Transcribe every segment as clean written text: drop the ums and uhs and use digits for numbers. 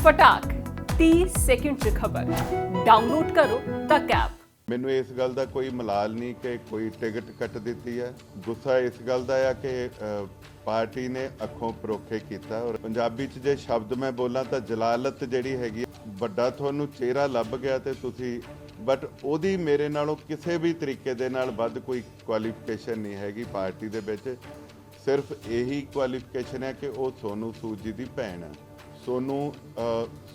फटाक 30 सेकंड च खबर डाउनलोड करो तक ऐप। ਮੈਨੂੰ ਇਸ ਗੱਲ ਦਾ ਕੋਈ ਮਲਾਲ ਨਹੀਂ ਕਿ ਕੋਈ ਟਿਕਟ ਕੱਟ ਦਿੱਤੀ ਹੈ। ਗੁੱਸਾ ਇਸ ਗੱਲ ਦਾ ਆ ਕਿ ਪਾਰਟੀ ਨੇ ਅੱਖੋਂ ਪਰੋਖੇ ਕੀਤਾ। ਔਰ ਪੰਜਾਬੀ 'ਚ ਜੇ ਸ਼ਬਦ ਮੈਂ ਬੋਲਾਂ ਤਾਂ ਜਲਾਲਤ ਜਿਹੜੀ ਹੈਗੀ ਵੱਡਾ ਤੁਹਾਨੂੰ ਚਿਹਰਾ ਲੱਭ ਗਿਆ ਤੇ ਤੁਸੀਂ ਬਟ ਉਹਦੀ ਮੇਰੇ ਨਾਲੋਂ ਕਿਸੇ ਵੀ ਤਰੀਕੇ ਦੇ ਨਾਲ ਵੱਧ ਕੋਈ ਕੁਆਲੀਫਿਕੇਸ਼ਨ ਨਹੀਂ ਹੈਗੀ ਪਾਰਟੀ ਦੇ ਵਿੱਚ। ਸਿਰਫ ਇਹੀ ਕੁਆਲੀਫਿਕੇਸ਼ਨ ਹੈ ਕਿ ਉਹ ਸੋਨੂ ਸੂਦ ਜੀ ਦੀ ਭੈਣ ਹੈ। ਸੋਨੂ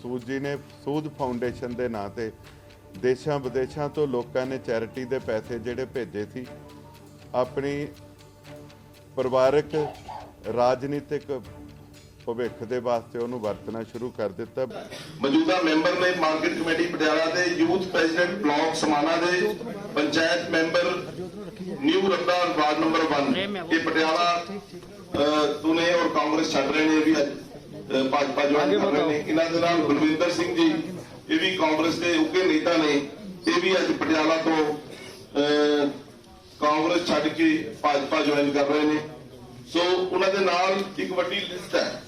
ਸੂਦ ਜੀ ਨੇ ਸੂਦ ਫਾਊਂਡੇਸ਼ਨ ਦੇ ਨਾਂ ਤੇ ਦੇਸ਼ਾਂ ਵਿਦੇਸ਼ਾਂ ਤੋਂ ਲੋਕਾਂ ਨੇ ਚੈਰਿਟੀ ਦੇ ਪੈਸੇ ਜਿਹੜੇ ਭੇਜੇ ਸੀ ਆਪਣੀ ਪਰਿਵਾਰਕ ਰਾਜਨੀਤਿਕ ਭਵਿੱਖ ਦੇ ਵਾਸਤੇ ਉਹਨੂੰ ਵਰਤਣਾ ਸ਼ੁਰੂ ਕਰ ਦਿੱਤਾ। ਮੌਜੂਦਾ ਮੈਂਬਰ ਨੇ ਮਾਰਕੀਟ ਕਮੇਟੀ ਪਟਿਆਲਾ ਦੇ, ਯੂਥ ਪ੍ਰੈਜ਼ੀਡੈਂਟ ਬਲਾਕ ਸਮਾਣਾ ਦੇ, ਪੰਚਾਇਤ ਮੈਂਬਰ ਨਿਊ ਰੱਦਾ ਵਾਰਡ ਨੰਬਰ 1 ਇਹ ਪਟਿਆਲਾ ਤੋਂ ਨੇ ਔਰ ਕਾਂਗਰਸ ਛੱਡ ਰਹੇ ਨੇ, ਵੀ ਅੱਜ ਭਾਜਪਾ ਜੁਆਇਨ ਕਰ ਰਹੇ ਨੇ। ਇਹਨਾਂ ਦੇ ਨਾਲ ਬਲਵਿੰਦਰ ਸਿੰਘ ਜੀ ਇਹ ਵੀ ਕਾਂਗਰਸ ਦੇ ਉੱਘੇ ਨੇਤਾ ਨੇ, ਇਹ ਵੀ ਅੱਜ ਪਟਿਆਲਾ ਤੋਂ ਕਾਂਗਰਸ ਛੱਡ ਕੇ ਭਾਜਪਾ ਜੁਆਇਨ ਕਰ ਰਹੇ ਨੇ। ਸੋ ਉਹਨਾਂ ਦੇ ਨਾਲ ਇੱਕ ਵੱਡੀ ਲਿਸਟ ਹੈ,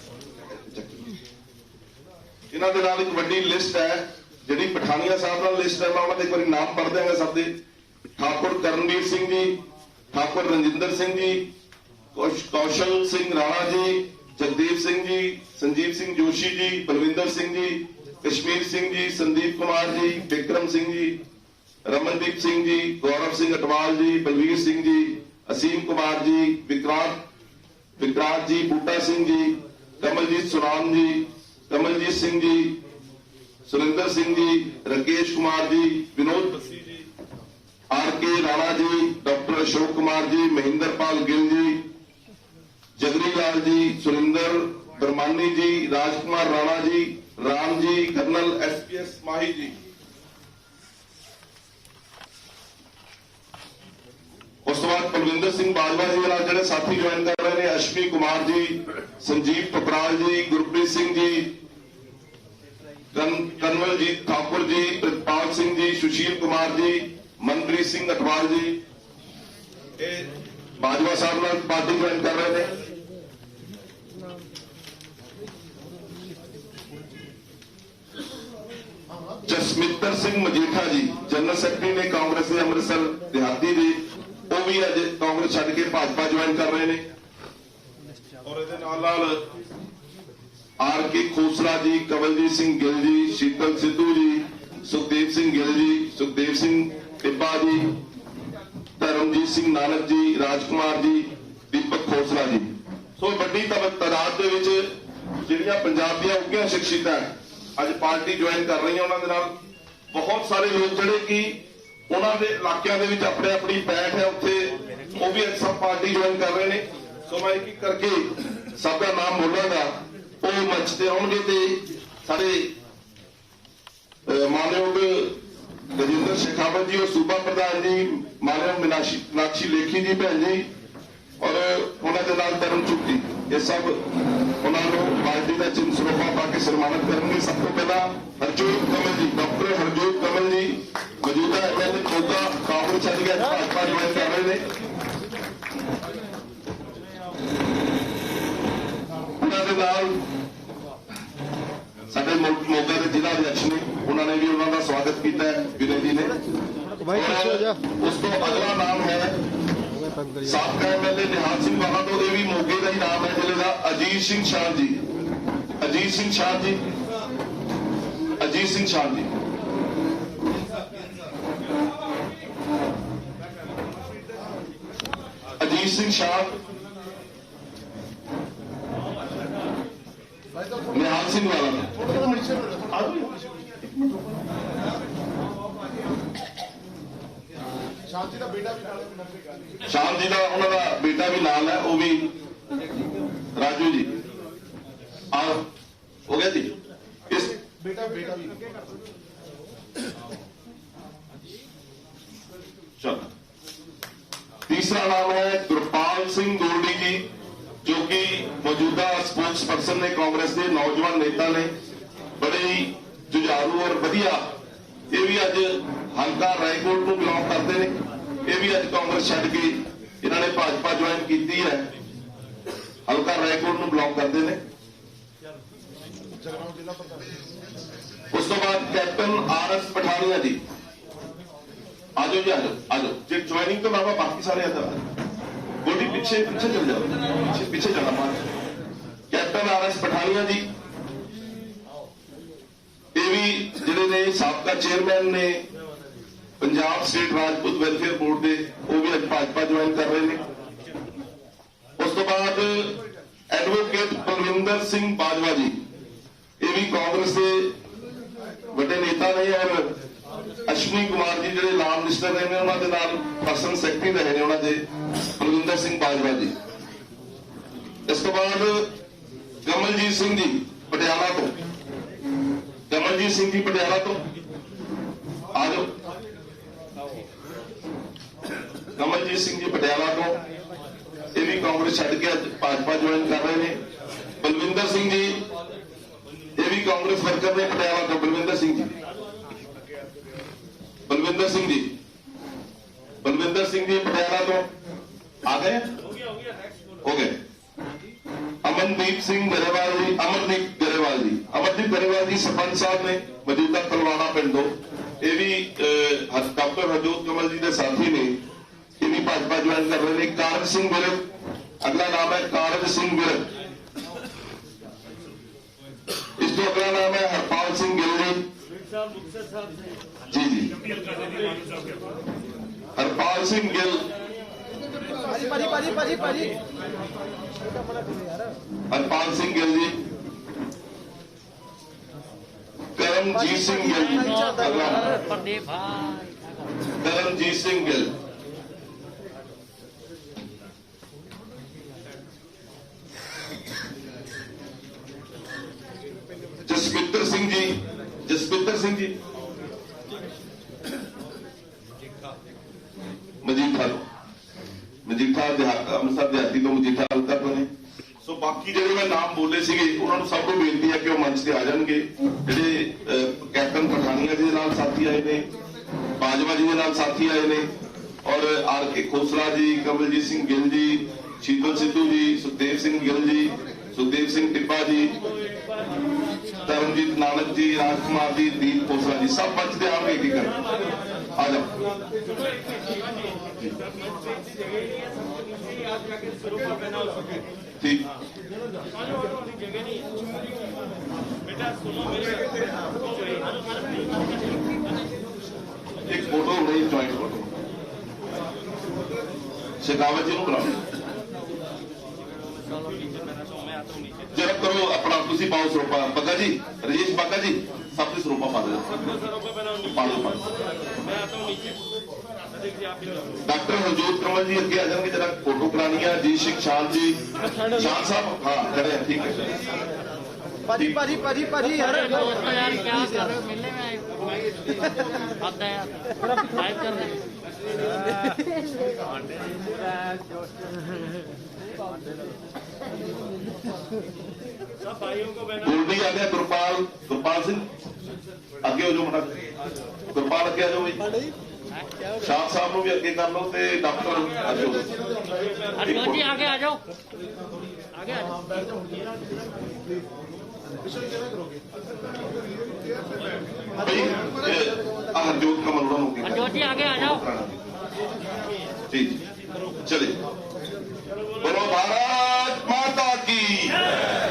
ਇਹਨਾਂ ਦੇ ਨਾਲ ਇੱਕ ਵੱਡੀ ਲਿਸਟ ਹੈ ਜਿਹੜੀ ਪਠਾਨੀਆ ਸਾਹਿਬ ਨਾਲ ਲਿਸਟ ਹੈ। ਮੈਂ ਉਹਨਾਂ ਦੇ ਇੱਕ ਵਾਰੀ ਨਾਮ ਪੜ੍ਹ ਦਿਆਂਗਾ ਸਭ ਦੇ। ਠਾਕੁਰ ਕਰਨਵੀਰ ਸਿੰਘ ਜੀ, ਠਾਕੁਰ ਰਣਜਿੰਦਰ ਸਿੰਘ ਜੀ, ਕੌਸ਼ਲ ਸਿੰਘ ਰਾਣਾ ਜੀ, ਜਗਦੀਪ ਸਿੰਘ ਜੀ, ਸੰਜੀਵ ਸਿੰਘ ਜੋਸ਼ੀ ਜੀ, ਬਲਵਿੰਦਰ ਸਿੰਘ ਜੀ, कश्मीर सिंह जी, संदीप कुमार जी, विक्रम सिंह जी, रमनदीप सिंह जी, गौरव सिंह अटवाल जी, बलवीर सिंह जी, असीम कुमार जी, विक्रांत जी, बूटा सिंह जी, कमलजीत सुराम जी, कमलजीत सिंह जी, सुरेंद्र सिंह जी, राकेश कुमार जी, विनोद बसी जी, RK राणा जी, डॉक्टर अशोक कुमार जी, महेंद्र पाल गिल जी, जगरी लाल जी, सुरेंद्र बरमानी जी, राजकुमार राणा जी, राम जी, कर्नल SPS माही जी। उस बाद कुलविंदर सिंह बाजवा जी वाला जो साथी ज्वाइन कर रहे हैं, अश्वी कुमार जी, संजीव टपराल जी, गुरप्रीत सिंह जी, कन्वलजीत ठाकुर जी, प्रतपाल सिंह जी, सुशील कुमार जी, मनप्रीत सिंह अटवाल जी बाजवा साहब नाल पार्टी ज्वाइन कर रहे हैं। जसमिंदर सिंह मजीठा जी जनरल सैकटरी ने कांग्रेस के अमृतसर देहाती ਦੇ, ਉਹ ਵੀ ਅੱਜ ਕਾਂਗਰਸ ਛੱਡ ਕੇ ਭਾਜਪਾ ਜੁਆਇਨ ਕਰ ਰਹੇ ਨੇ। ਔਰ ਇਹਦੇ ਨਾਲ RK ਖੋਸਲਾ ਜੀ, ਕਵਲਜੀਤ ਸਿੰਘ ਗਿੱਲ ਜੀ, ਸ਼ੀਤਲ ਸਿੱਧੂ ਜੀ, ਸੁਖਦੇਵ ਸਿੰਘ ਗਿੱਲ ਜੀ, ਸੁਖਦੇਵ ਸਿੰਘ ਟਿੱਬਾ ਜੀ, ਧਰਮਜੀਤ ਸਿੰਘ ਨਾਨਕ ਜੀ, ਰਾਜਕੁਮਾਰ ਜੀ, ਦੀਪਕ ਖੋਸਲਾ ਜੀ। ਸੋ ਵੱਡੀ ਤਾਦਾਦ ਦੇ ਵਿੱਚ ਜਿਹੜੀਆਂ ਪੰਜਾਬ ਦੀਆਂ ਉੱਘੀਆਂ ਸ਼ਖਸੀਅਤਾਂ ਅੱਜ ਪਾਰਟੀ ਜੁਆਇਨ ਕਰ ਰਹੀਆਂ। ਉਹਨਾਂ ਦੇ ਨਾਲ ਬਹੁਤ ਸਾਰੇ ਲੋਕ ਜਿਹੜੇ ਕਿ ਉਹਨਾਂ ਦੇ ਇਲਾਕਿਆਂ ਦੇ ਵਿੱਚ ਆਪਣੇ ਆਪਣੀ ਬੈਠ ਹੈ ਉੱਥੇ, ਉਹ ਵੀ ਅੱਜ ਸਭ ਪਾਰਟੀ ਜੁਆਇਨ ਕਰ ਰਹੇ ਨੇ। ਸੋ ਮੈਂ ਇੱਕ ਇੱਕ ਕਰਕੇ ਸਭ ਦਾ ਨਾਮ ਬੋਲਾਂਗਾ, ਉਹ ਮੰਚ ਤੇ ਆਉਣਗੇ ਤੇ ਸਾਡੇ ਮਾਨਯੋਗ ਰਜਿੰਦਰ ਸ਼ੇਖਾਵਤ ਜੀ ਔਰ ਸੂਬਾ ਪ੍ਰਧਾਨ ਜੀ, ਮਾਨਯੋਗ ਮੀਨਾਕਸ਼ੀ ਲੇਖੀ ਜੀ ਭੈਣ ਜੀ, ਔਰ ਉਹਨਾਂ ਦੇ ਨਾਲ ਧਰਮ ਚੁੱਕੀ, ਇਹ ਸਭ ਉਹਨਾਂ ਨੂੰ ਪਾਰਟੀ ਦਾ ਚਿੰਨ੍ਹ ਸਰੋਪਾ ਪਾ ਕੇ ਸਨਮਾਨਿਤ ਕਰਨਗੇ। ਸਭ ਤੋਂ ਪਹਿਲਾਂ ਹਰਜੋਤ ਕਮਲ ਜੀ, ਡਾਕਟਰ ਹਰਜੋਤ ਕਮਲ ਜੀ ਮੌਜੂਦਾ MLA ਮੋਗਾ ਕਾਂਗਰਸ ਛੱਡ ਕੇ ਭਾਜਪਾ ਜੁਆਇਨ ਕਰ ਰਹੇ ਨੇ। ਉਹਨਾਂ ਦੇ ਨਾਲ ਸਾਡੇ ਮੋਗਾ ਦੇ ਜ਼ਿਲ੍ਹਾ ਅਧਿਕਸ਼ ਨੇ, ਉਹਨਾਂ ਨੇ ਵੀ ਉਹਨਾਂ ਦਾ ਸਵਾਗਤ ਕੀਤਾ ਹੈ ਵਿਨੈ ਜੀ ਨੇ। ਉਸ ਤੋਂ ਅਗਲਾ ਨਾਮ ਹੈ ਸਾਬਕਾ MLA ਨਿਹਾਲ ਸਿੰਘ ਵਾਲਾ ਤੋਂ, ਇਹ ਵੀ ਮੋਗੇ ਦਾ ਹੀ ਨਾਮ ਹੈ ਜ਼ਿਲ੍ਹੇ ਦਾ, ਅਜੀਤ ਸਿੰਘ ਸ਼ਾਹ ਜੀ, ਅਜੀਤ ਸਿੰਘ ਸ਼ਾਹ ਜੀ, ਅਜੀਤ ਸਿੰਘ ਸ਼ਾਹ ਜੀ। ਅਜੀਤ ਸਿੰਘ ਸ਼ਾਹ, ਨਿਹਾਲ ਸਿੰਘ ਵਾਲਾ ਸ਼ਾਮ ਜੀ ਦਾ ਬੇਟਾ ਵੀ ਨਾਲ, ਸ਼ਾਮ ਜੀ ਦਾ ਉਹਨਾਂ ਦਾ ਬੇਟਾ ਵੀ ਨਾਲ ਹੈ, ਉਹ ਵੀ ਰਾਜੂ ਜੀ ਆ ਹੋ ਗਿਆ ਜੀ। ਇਸ ਬੇਟਾ ਵੀ ਚਲੋ। तीसरा नाम है गुरपाल सिंह गोल्डी जी, जो कि मौजूदा स्पोर्ट्स पर्सन ने, कांग्रेस के नौजवान नेता ने, बड़े ही जुझारू और वधिया। ये भी अज हल्का रायकोट को बिलोंग करते हैं, ये भी अज कांग्रेस छड्ड के इन्होंने भाजपा ज्वाइन की है, हल्का रायकोट को बिलोंग करते हैं। उस तो बाद कैप्टन RS पठानिया जी, आजो जी, आजो जी, ज्वाइनिंग तो नामा बाकी सारे गोडी पीछे चल जाओ, पीछे चलना पास। कैप्टन RS पठानिया जी ये भी जिहड़े ने साबका चेयरमैन ने Punjab state Rajput welfare board के, वो भी अज भाजपा ज्वाइन कर रहे हैं। उस तो बाद एडवोकेट बलविंदर सिंह बाजवा जी, ये भी कांग्रेस के बड़े नेता ने, और अश्विनी कुमार जी जिहड़े लॉ मिनिस्टर रहे हैं, उन्होंने नाल पर्सनल सैकटरी रहे हैं उन्होंने, बलविंदर सिंह बाजवा जी। इस तो बाद कमलजीत सिंह जी पटियाला तो, कमलजीत सिंह जी पटियाला तो आ जाओ। कमलजीत सिंह जी पटियाला तो ये भी कांग्रेस छड़ के भाजपा ज्वाइन कर रहे हैं। बलविंदर सिंह जी ये भी कांग्रेस वर्कर ने पटियाला तो, बलविंदर सिंह जी, बलविंदर सिंह जी, बलविंदर सिंह जी पटियाला तो आ गए, हो गए। अमनदीप सिंह गरेवाल जी, अमरदीप गरेवाल जी, अमरदीप गरेवाल जी सरपंच साहब ने मौजूदा तलवाड़ा पिंड तो, ये भी डॉक्टर हरजोत कमल जी के साथी ने, ये भी भाजपा ज्वाइन कर रहे हैं। कारज सिंह विरक, अगला नाम है कारज सिंह विरक। इस तो अगला नाम है हरपाल सिंह गिल जी, जी हरपाल सिंह गिल, हरपाल सिंह गिल जी, करमजीत सिंह गिल, करमजीत सिंह गिल, जसविंदर सिंह जी, जसविंदर सिंह जी मजीठा, मजीठा अमृतसर देहाती तो मजीठा हल्का तो ने। सो बाकी ਜਿਹੜੇ मैं नाम बोले ਸੀਗੇ ਉਹਨਾਂ ਨੂੰ ਸਭ ਨੂੰ ਬੇਨਤੀ ਹੈ ਕਿ ਉਹ ਮੰਚ ਤੇ ਆ ਜਾਣਗੇ। ਜਿਹੜੇ ਕੈਪਟਨ ਪਠਾਨੀਆ ਜੀ ਦੇ ਨਾਲ ਸਾਥੀ ਆਏ ਨੇ, ਬਾਜਵਾ ਜੀ ਦੇ ਨਾਲ ਸਾਥੀ ਆਏ ਨੇ, और RK खोसला जी, कमलजीत सिंह गिल जी, शीतल सिद्धू जी, सुखदेव सिंह गिल जी, सुखदेव सिंह टिब्बा जी, तरनजीत नानक जी, राजकुमार जी, दीप खोसला जी, सब मंच से आप एक ही कर आ जाओ। ठीक, एक फोटो नहीं, ज्वाइंट फोटो शेखावत जी बुलाओ जरा करो अपना, तुसी पाओ सरोपा। बग्गा जी, राजेश बग्गा जी, सब सरोपा पा दो, डॉक्टर हरजोत कमल जी अगे आ जाएंगे, जरा फोटो करानी है। जी शान जी, शान साहब हाँ खड़े हैं, ठीक है। पाजी पाजी पाजी पाजी यार यार क्या कर रहे हो, मिलने में आए आता है यार लाइव कर रहे हैं। गोल्डी आ गया, गुरपाल, गुरपाल सिंह अगे हो जाओ, मना गुरपाल अगे आ जाओ भाई। शाह साहब को भी अगे कर लो, ते डॉक्टर हरजोत जी आगे आ जाओ, आगे आ जाओ। हरजोत कमल हरजोत जी आगे आ जाओ। जी चलिए, बोलो भारत माता की,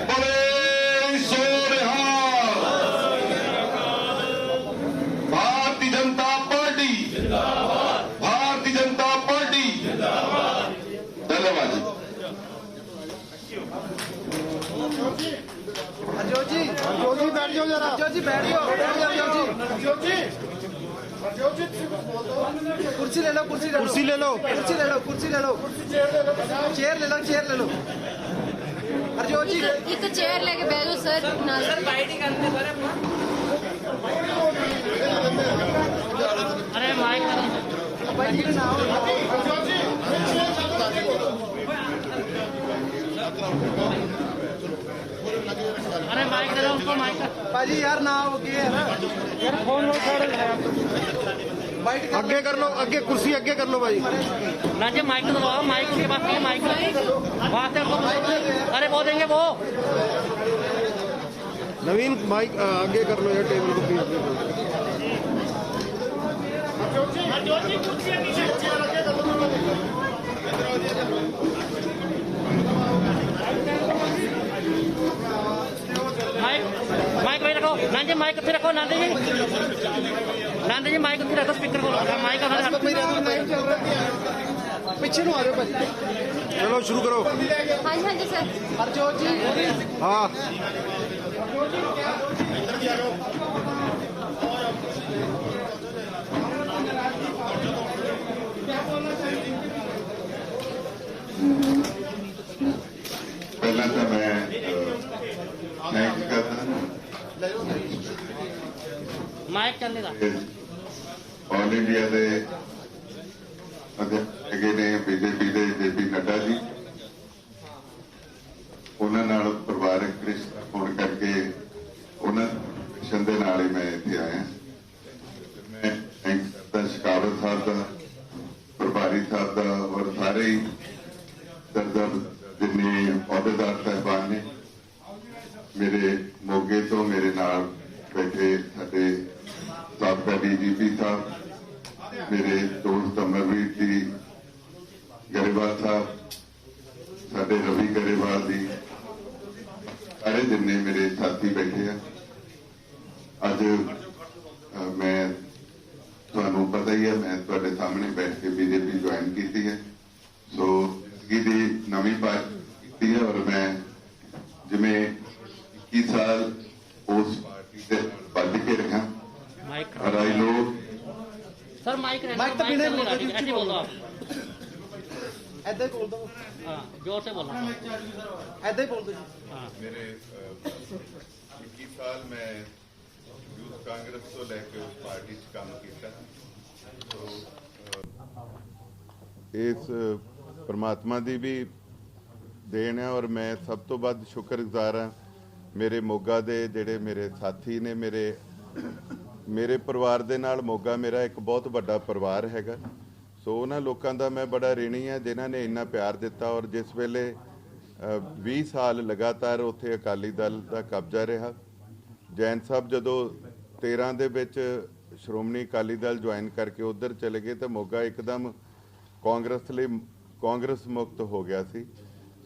बोले सोनिहाल, भारतीय जनता पार्टी, भारतीय जनता पार्टी। धन्यवाद जी। हरजोत जी बैठ जाओ जरा, हरजोत जी बैठ जाओ, हरजोत जी कुर्सी ले लो, कुर्सी ले लो, कुर्सी ले लो, कुर्सी ले लो, कुर्सी ले लो, चेयर ले लो, चेयर ले लो। हरजोत जी एक चेयर लेके बैठो सर, अरे माइक अरे माइक दे दो उसको, माइक पाजी यार ना हो गया है ना यार, फोन लो, बाइट आगे कर लो, आगे कुर्सी आगे कर लो भाई। ना जी माइक दबाओ, माइक उनके पास नहीं है, माइक वहां से। अरे वो देंगे वो नवीन माइक आगे कर लो यार, टेबल को प्लीज। माइक माइक वही रखो नांदे, माइक कितने रखो नांदे जी, नांदे जी माइक कितने रखो, स्पीकर को माइक पीछे नु आ जाओ भाई। चलो शुरू करो। हाँ जी, हाँ जी सर। हरजोत जी। हाँ पहला तो मैं थैंक करता माइक चलने का ऑल इंडिया के अध्यक्ष ਹੈਗੇ ਨੇ बीजेपी ਦੇ JP ਨੱਡਾ ਜੀ। ਉਹਨਾਂ ਨਾਲ ਪਰਿਵਾਰਕ ਰਿਸ਼ਤਾ ਹੋਣ ਕਰਕੇ ਉਹਨਾਂ ਮਿਸ਼ਨ ਦੇ ਨਾਲ ਹੀ ਮੈਂ ਇੱਥੇ ਆਇਆ। ਮੈਂ ਥੈਂਕ ਕਰਦਾ ਸ਼ਿਕਾਵਤ ਸਾਹਿਬ ਦਾ, ਪ੍ਰਭਾਰੀ ਸਾਹਿਬ ਦਾ ਔਰ ਸਾਰੇ ਹੀ ਦਰਦ ਜਿੰਨੇ ਅਹੁਦੇਦਾਰ ਸਾਹਿਬਾਨ ਨੇ। ਮੇਰੇ ਮੋਗੇ ਤੋਂ ਮੇਰੇ ਨਾਲ ਬੈਠੇ ਸਾਡੇ ਸਾਬਕਾ DGP ਸਾਹਿਬ, मेरे दोस्त अमरवीर जी गरेवाल साहब, साडे रवि गरेवाल जी, सारे जिन्ने मेरे साथी बैठे हैं। अज मैं तुहानू पता ही है, मैं तुहाडे सामने बैठ के BJP ज्वाइन की है। सो जिंदगी दी नवी पार्टी की है और मैं जिमें 21 साल उस पार्टी से बच के रहा माइक और आई लोग सर माइक माइक तो बिना बोल दो, ऐसे बोल दो आप। ऐदा ही बोल दो। हाँ जोर से बोलना। ऐदा ही बोल दो जी। हाँ मेरे 21 साल मैं यूथ कांग्रेस तो लेके उस पार्टी च काम किया। तो इस परमात्मा दी भी देन है और मैं सब तो वध शुक्रगुजार हाँ मेरे मोगा दे जेड़े मेरे साथी ने। मेरे परिवार ਦੇ ਨਾਲ ਮੋਗਾ ਮੇਰਾ ਇੱਕ ਬਹੁਤ ਵੱਡਾ ਪਰਿਵਾਰ ਹੈਗਾ। ਸੋ ਉਹਨਾਂ ਲੋਕਾਂ ਦਾ ਮੈਂ ਬੜਾ ਰਿਣੀ ਹਾਂ ਜਿਨ੍ਹਾਂ ਨੇ ਇੰਨਾ ਪਿਆਰ ਦਿੱਤਾ। ਔਰ ਜਿਸ ਵੇਲੇ 20 ਸਾਲ ਲਗਾਤਾਰ ਉੱਥੇ ਅਕਾਲੀ ਦਲ ਦਾ ਕਬਜ਼ਾ ਰਿਹਾ, ਜੈਨ ਸਾਹਿਬ ਜਦੋਂ 13 ਦੇ ਵਿੱਚ ਸ਼੍ਰੋਮਣੀ ਅਕਾਲੀ ਦਲ ਜੁਆਇਨ ਕਰਕੇ ਉੱਧਰ ਚਲੇ ਗਏ ਤਾਂ ਮੋਗਾ ਇੱਕਦਮ ਕਾਂਗਰਸ ਮੁਕਤ ਹੋ ਗਿਆ ਸੀ।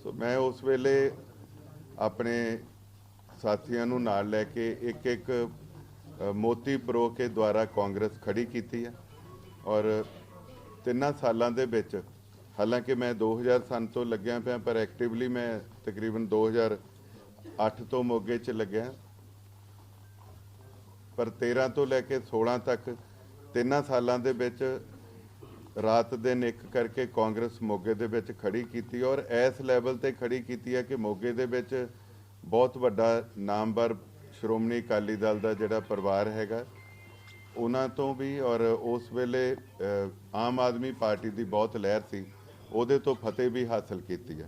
ਸੋ ਮੈਂ ਉਸ ਵੇਲੇ ਆਪਣੇ ਸਾਥੀਆਂ ਨੂੰ ਨਾਲ ਲੈ ਕੇ ਇੱਕ ਮੋਤੀ ਪਰੋ ਕੇ ਦੁਆਰਾ ਕਾਂਗਰਸ ਖੜੀ ਕੀਤੀ ਹੈ। ਔਰ 3 ਸਾਲਾਂ ਦੇ ਵਿੱਚ ਹਾਲਾਂਕਿ ਮੈਂ 2000 ਸਨ ਤੋਂ ਲੱਗਿਆ ਪਿਆ, ਪਰ ਐਕਟਿਵਲੀ ਮੈਂ ਤਕਰੀਬਨ 2008 ਤੋਂ ਮੋਗੇ 'ਚ ਲੱਗਿਆ। ਪਰ 13 ਤੋਂ ਲੈ ਕੇ 16 ਤੱਕ 3 ਸਾਲਾਂ ਦੇ ਵਿੱਚ ਰਾਤ ਦਿਨ ਇੱਕ ਕਰਕੇ ਕਾਂਗਰਸ ਮੋਗੇ ਦੇ ਵਿੱਚ ਖੜੀ ਕੀਤੀ ਔਰ ਇਸ ਲੈਵਲ ਤੇ ਖੜੀ ਕੀਤੀ ਹੈ ਕਿ ਮੋਗੇ ਦੇ ਵਿੱਚ ਬਹੁਤ ਵੱਡਾ ਨਾਮਵਰ ਸ਼੍ਰੋਮਣੀ ਅਕਾਲੀ ਦਲ ਦਾ ਜਿਹੜਾ ਪਰਿਵਾਰ ਹੈਗਾ ਉਹਨਾਂ ਤੋਂ ਵੀ ਔਰ ਉਸ ਵੇਲੇ ਆਮ ਆਦਮੀ ਪਾਰਟੀ ਦੀ ਬਹੁਤ ਲਹਿਰ ਸੀ, ਉਹਦੇ ਤੋਂ ਫਤਿਹ ਵੀ ਹਾਸਲ ਕੀਤੀ ਹੈ।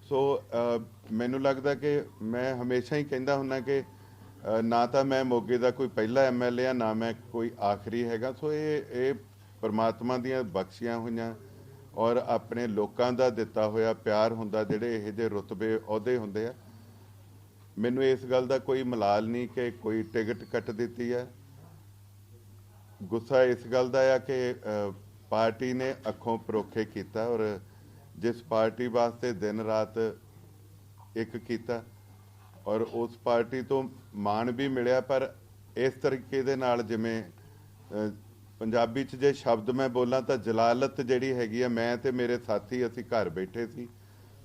ਸੋ ਮੈਨੂੰ ਲੱਗਦਾ ਕਿ ਮੈਂ ਹਮੇਸ਼ਾ ਹੀ ਕਹਿੰਦਾ ਹੁੰਦਾ ਕਿ ਨਾ ਤਾਂ ਮੈਂ ਮੋਗੇ ਦਾ ਕੋਈ ਪਹਿਲਾ MLA ਆ, ਨਾ ਮੈਂ ਕੋਈ ਆਖਰੀ ਹੈਗਾ। ਸੋ ਇਹ ਪਰਮਾਤਮਾ ਦੀਆਂ ਬਖਸ਼ੀਆਂ ਹੋਈਆਂ ਔਰ ਆਪਣੇ ਲੋਕਾਂ ਦਾ ਦਿੱਤਾ ਹੋਇਆ ਪਿਆਰ ਹੁੰਦਾ ਜਿਹੜੇ ਇਹੋ ਜਿਹੇ ਰੁਤਬੇ ਅਹੁਦੇ ਹੁੰਦੇ ਆ। ਮੈਨੂੰ ਇਸ ਗੱਲ ਦਾ ਕੋਈ ਮਲਾਲ ਨਹੀਂ ਕਿ ਕੋਈ ਟਿਕਟ ਕੱਟ ਦਿੱਤੀ ਹੈ। ਗੁੱਸਾ ਇਸ ਗੱਲ ਦਾ ਆ ਕਿ ਪਾਰਟੀ ਨੇ ਅੱਖੋਂ ਪਰੋਖੇ ਕੀਤਾ ਔਰ ਜਿਸ ਪਾਰਟੀ ਵਾਸਤੇ ਦਿਨ ਰਾਤ ਇੱਕ ਕੀਤਾ ਔਰ ਉਸ ਪਾਰਟੀ ਤੋਂ ਮਾਣ ਵੀ ਮਿਲਿਆ। ਪਰ ਇਸ ਤਰੀਕੇ ਦੇ ਨਾਲ ਜਿਵੇਂ ਪੰਜਾਬੀ 'ਚ ਜੇ ਸ਼ਬਦ ਮੈਂ ਬੋਲਾਂ ਤਾਂ ਜਲਾਲਤ ਜਿਹੜੀ ਹੈਗੀ ਆ, ਮੈਂ ਤੇ ਮੇਰੇ ਸਾਥੀ ਅਸੀਂ ਘਰ ਬੈਠੇ ਸੀ।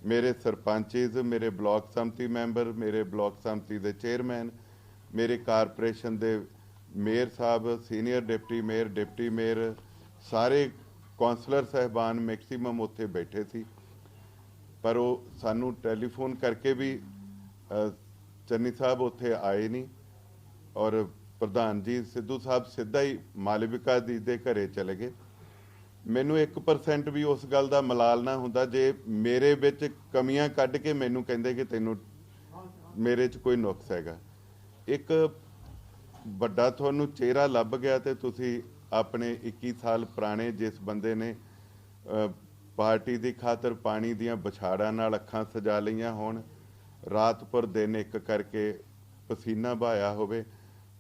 ਮੇਰੇ ਸਰਪੰਚਜ਼, ਮੇਰੇ ਬਲਾਕ ਸੰਮਤੀ ਮੈਂਬਰ, ਮੇਰੇ ਬਲਾਕ ਸੰਮਤੀ ਦੇ ਚੇਅਰਮੈਨ, ਮੇਰੇ ਕਾਰਪੋਰੇਸ਼ਨ ਦੇ ਮੇਅਰ ਸਾਹਿਬ, ਸੀਨੀਅਰ ਡਿਪਟੀ ਮੇਅਰ, ਸਾਰੇ ਕੌਂਸਲਰ ਸਾਹਿਬਾਨ ਮੈਕਸੀਮਮ ਉੱਥੇ ਬੈਠੇ ਸੀ। ਪਰ ਉਹ ਸਾਨੂੰ ਟੈਲੀਫੋਨ ਕਰਕੇ ਵੀ ਚੰਨੀ ਸਾਹਿਬ ਉੱਥੇ ਆਏ ਨਹੀਂ ਔਰ ਪ੍ਰਧਾਨ ਜੀ ਸਿੱਧੂ ਸਾਹਿਬ ਸਿੱਧਾ ਹੀ ਮਾਲਵਿਕਾ ਦੀ ਦੇ ਘਰੇ ਚਲੇ ਗਏ। ਮੈਨੂੰ 1% ਵੀ ਉਸ ਗੱਲ ਦਾ ਮਲਾਲ ਨਾ ਹੁੰਦਾ ਜੇ ਮੇਰੇ ਵਿੱਚ ਕਮੀਆਂ ਕੱਢ ਕੇ ਮੈਨੂੰ ਕਹਿੰਦੇ ਕਿ ਤੈਨੂੰ ਮੇਰੇ 'ਚ ਕੋਈ ਨੁਕਸ ਹੈਗਾ। ਇੱਕ ਵੱਡਾ ਤੁਹਾਨੂੰ ਚਿਹਰਾ ਲੱਭ ਗਿਆ ਤੇ ਤੁਸੀਂ ਆਪਣੇ 21 ਸਾਲ ਪੁਰਾਣੇ ਜਿਸ ਬੰਦੇ ਨੇ ਪਾਰਟੀ ਦੀ ਖਾਤਰ ਪਾਣੀ ਦੀਆਂ ਵਿਛਾੜਾਂ ਨਾਲ ਅੱਖਾਂ ਸਜਾ ਲਈਆਂ ਹੋਣ, ਰਾਤ ਪਰ ਦਿਨ ਇੱਕ ਕਰਕੇ ਪਸੀਨਾ ਬਹਾਇਆ ਹੋਵੇ,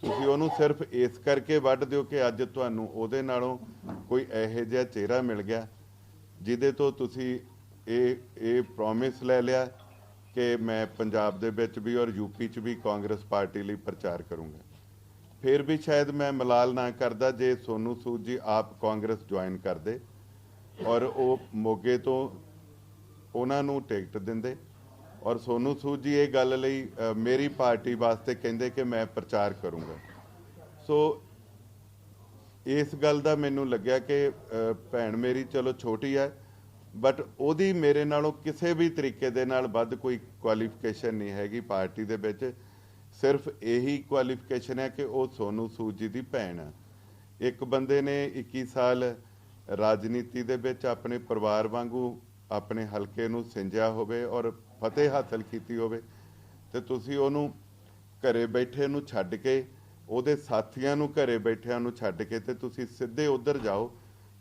ਤੁਸੀਂ ਉਹਨੂੰ ਸਿਰਫ ਇਸ ਕਰਕੇ ਵੱਢ ਦਿਓ ਕਿ ਅੱਜ ਤੁਹਾਨੂੰ ਉਹਦੇ ਨਾਲੋਂ ਕੋਈ ਇਹੋ ਜਿਹਾ ਚਿਹਰਾ ਮਿਲ ਗਿਆ ਜਿਹਦੇ ਤੋਂ ਤੁਸੀਂ ਇਹ ਪ੍ਰੋਮਿਸ ਲੈ ਲਿਆ ਕਿ ਮੈਂ ਪੰਜਾਬ ਦੇ ਵਿੱਚ ਵੀ ਔਰ ਯੂਪੀ 'ਚ ਵੀ ਕਾਂਗਰਸ ਪਾਰਟੀ ਲਈ ਪ੍ਰਚਾਰ ਕਰੂੰਗਾ। ਫਿਰ ਵੀ ਸ਼ਾਇਦ ਮੈਂ ਮਲਾਲ ਨਾ ਕਰਦਾ ਜੇ ਸੋਨੂ ਸੂਦ ਜੀ ਆਪ ਕਾਂਗਰਸ ਜੁਆਇਨ ਕਰਦੇ ਔਰ ਉਹ ਮੋਗੇ ਤੋਂ ਉਹਨਾਂ ਨੂੰ ਟਿਕਟ ਦਿੰਦੇ ਔਰ ਸੋਨੂ ਸੂਦ ਜੀ ਇਹ ਗੱਲ ਲਈ ਮੇਰੀ ਪਾਰਟੀ ਵਾਸਤੇ ਕਹਿੰਦੇ ਕਿ ਮੈਂ ਪ੍ਰਚਾਰ ਕਰੂੰਗਾ। ਸੋ ਇਸ ਗੱਲ ਦਾ ਮੈਨੂੰ ਲੱਗਿਆ ਕਿ ਭੈਣ ਮੇਰੀ ਚਲੋ ਛੋਟੀ ਹੈ ਬਟ ਉਹਦੀ ਮੇਰੇ ਨਾਲੋਂ ਕਿਸੇ ਵੀ ਤਰੀਕੇ ਦੇ ਨਾਲ ਵੱਧ ਕੋਈ ਕੁਆਲੀਫਿਕੇਸ਼ਨ ਨਹੀਂ ਹੈਗੀ ਪਾਰਟੀ ਦੇ ਵਿੱਚ। ਸਿਰਫ ਇਹੀ ਕੁਆਲੀਫਿਕੇਸ਼ਨ ਹੈ ਕਿ ਉਹ ਸੋਨੂ ਸੂਦ ਜੀ ਦੀ ਭੈਣ ਹੈ। ਇੱਕ ਬੰਦੇ ਨੇ 21 ਸਾਲ ਰਾਜਨੀਤੀ ਦੇ ਵਿੱਚ ਆਪਣੇ ਪਰਿਵਾਰ ਵਾਂਗੂ ਆਪਣੇ ਹਲਕੇ ਨੂੰ ਸਿੰਜਿਆ ਹੋਵੇ ਔਰ ਫਤਿਹ ਹਾਸਲ ਕੀਤੀ ਹੋਵੇ ਤੇ ਤੁਸੀਂ ਉਹਨੂੰ ਘਰੇ ਬੈਠੇ ਨੂੰ ਛੱਡ ਕੇ, ਉਹਦੇ ਸਾਥੀਆਂ ਨੂੰ ਘਰੇ ਬੈਠਿਆਂ ਨੂੰ ਛੱਡ ਕੇ ਤੇ ਤੁਸੀਂ ਸਿੱਧੇ ਉੱਧਰ ਜਾਓ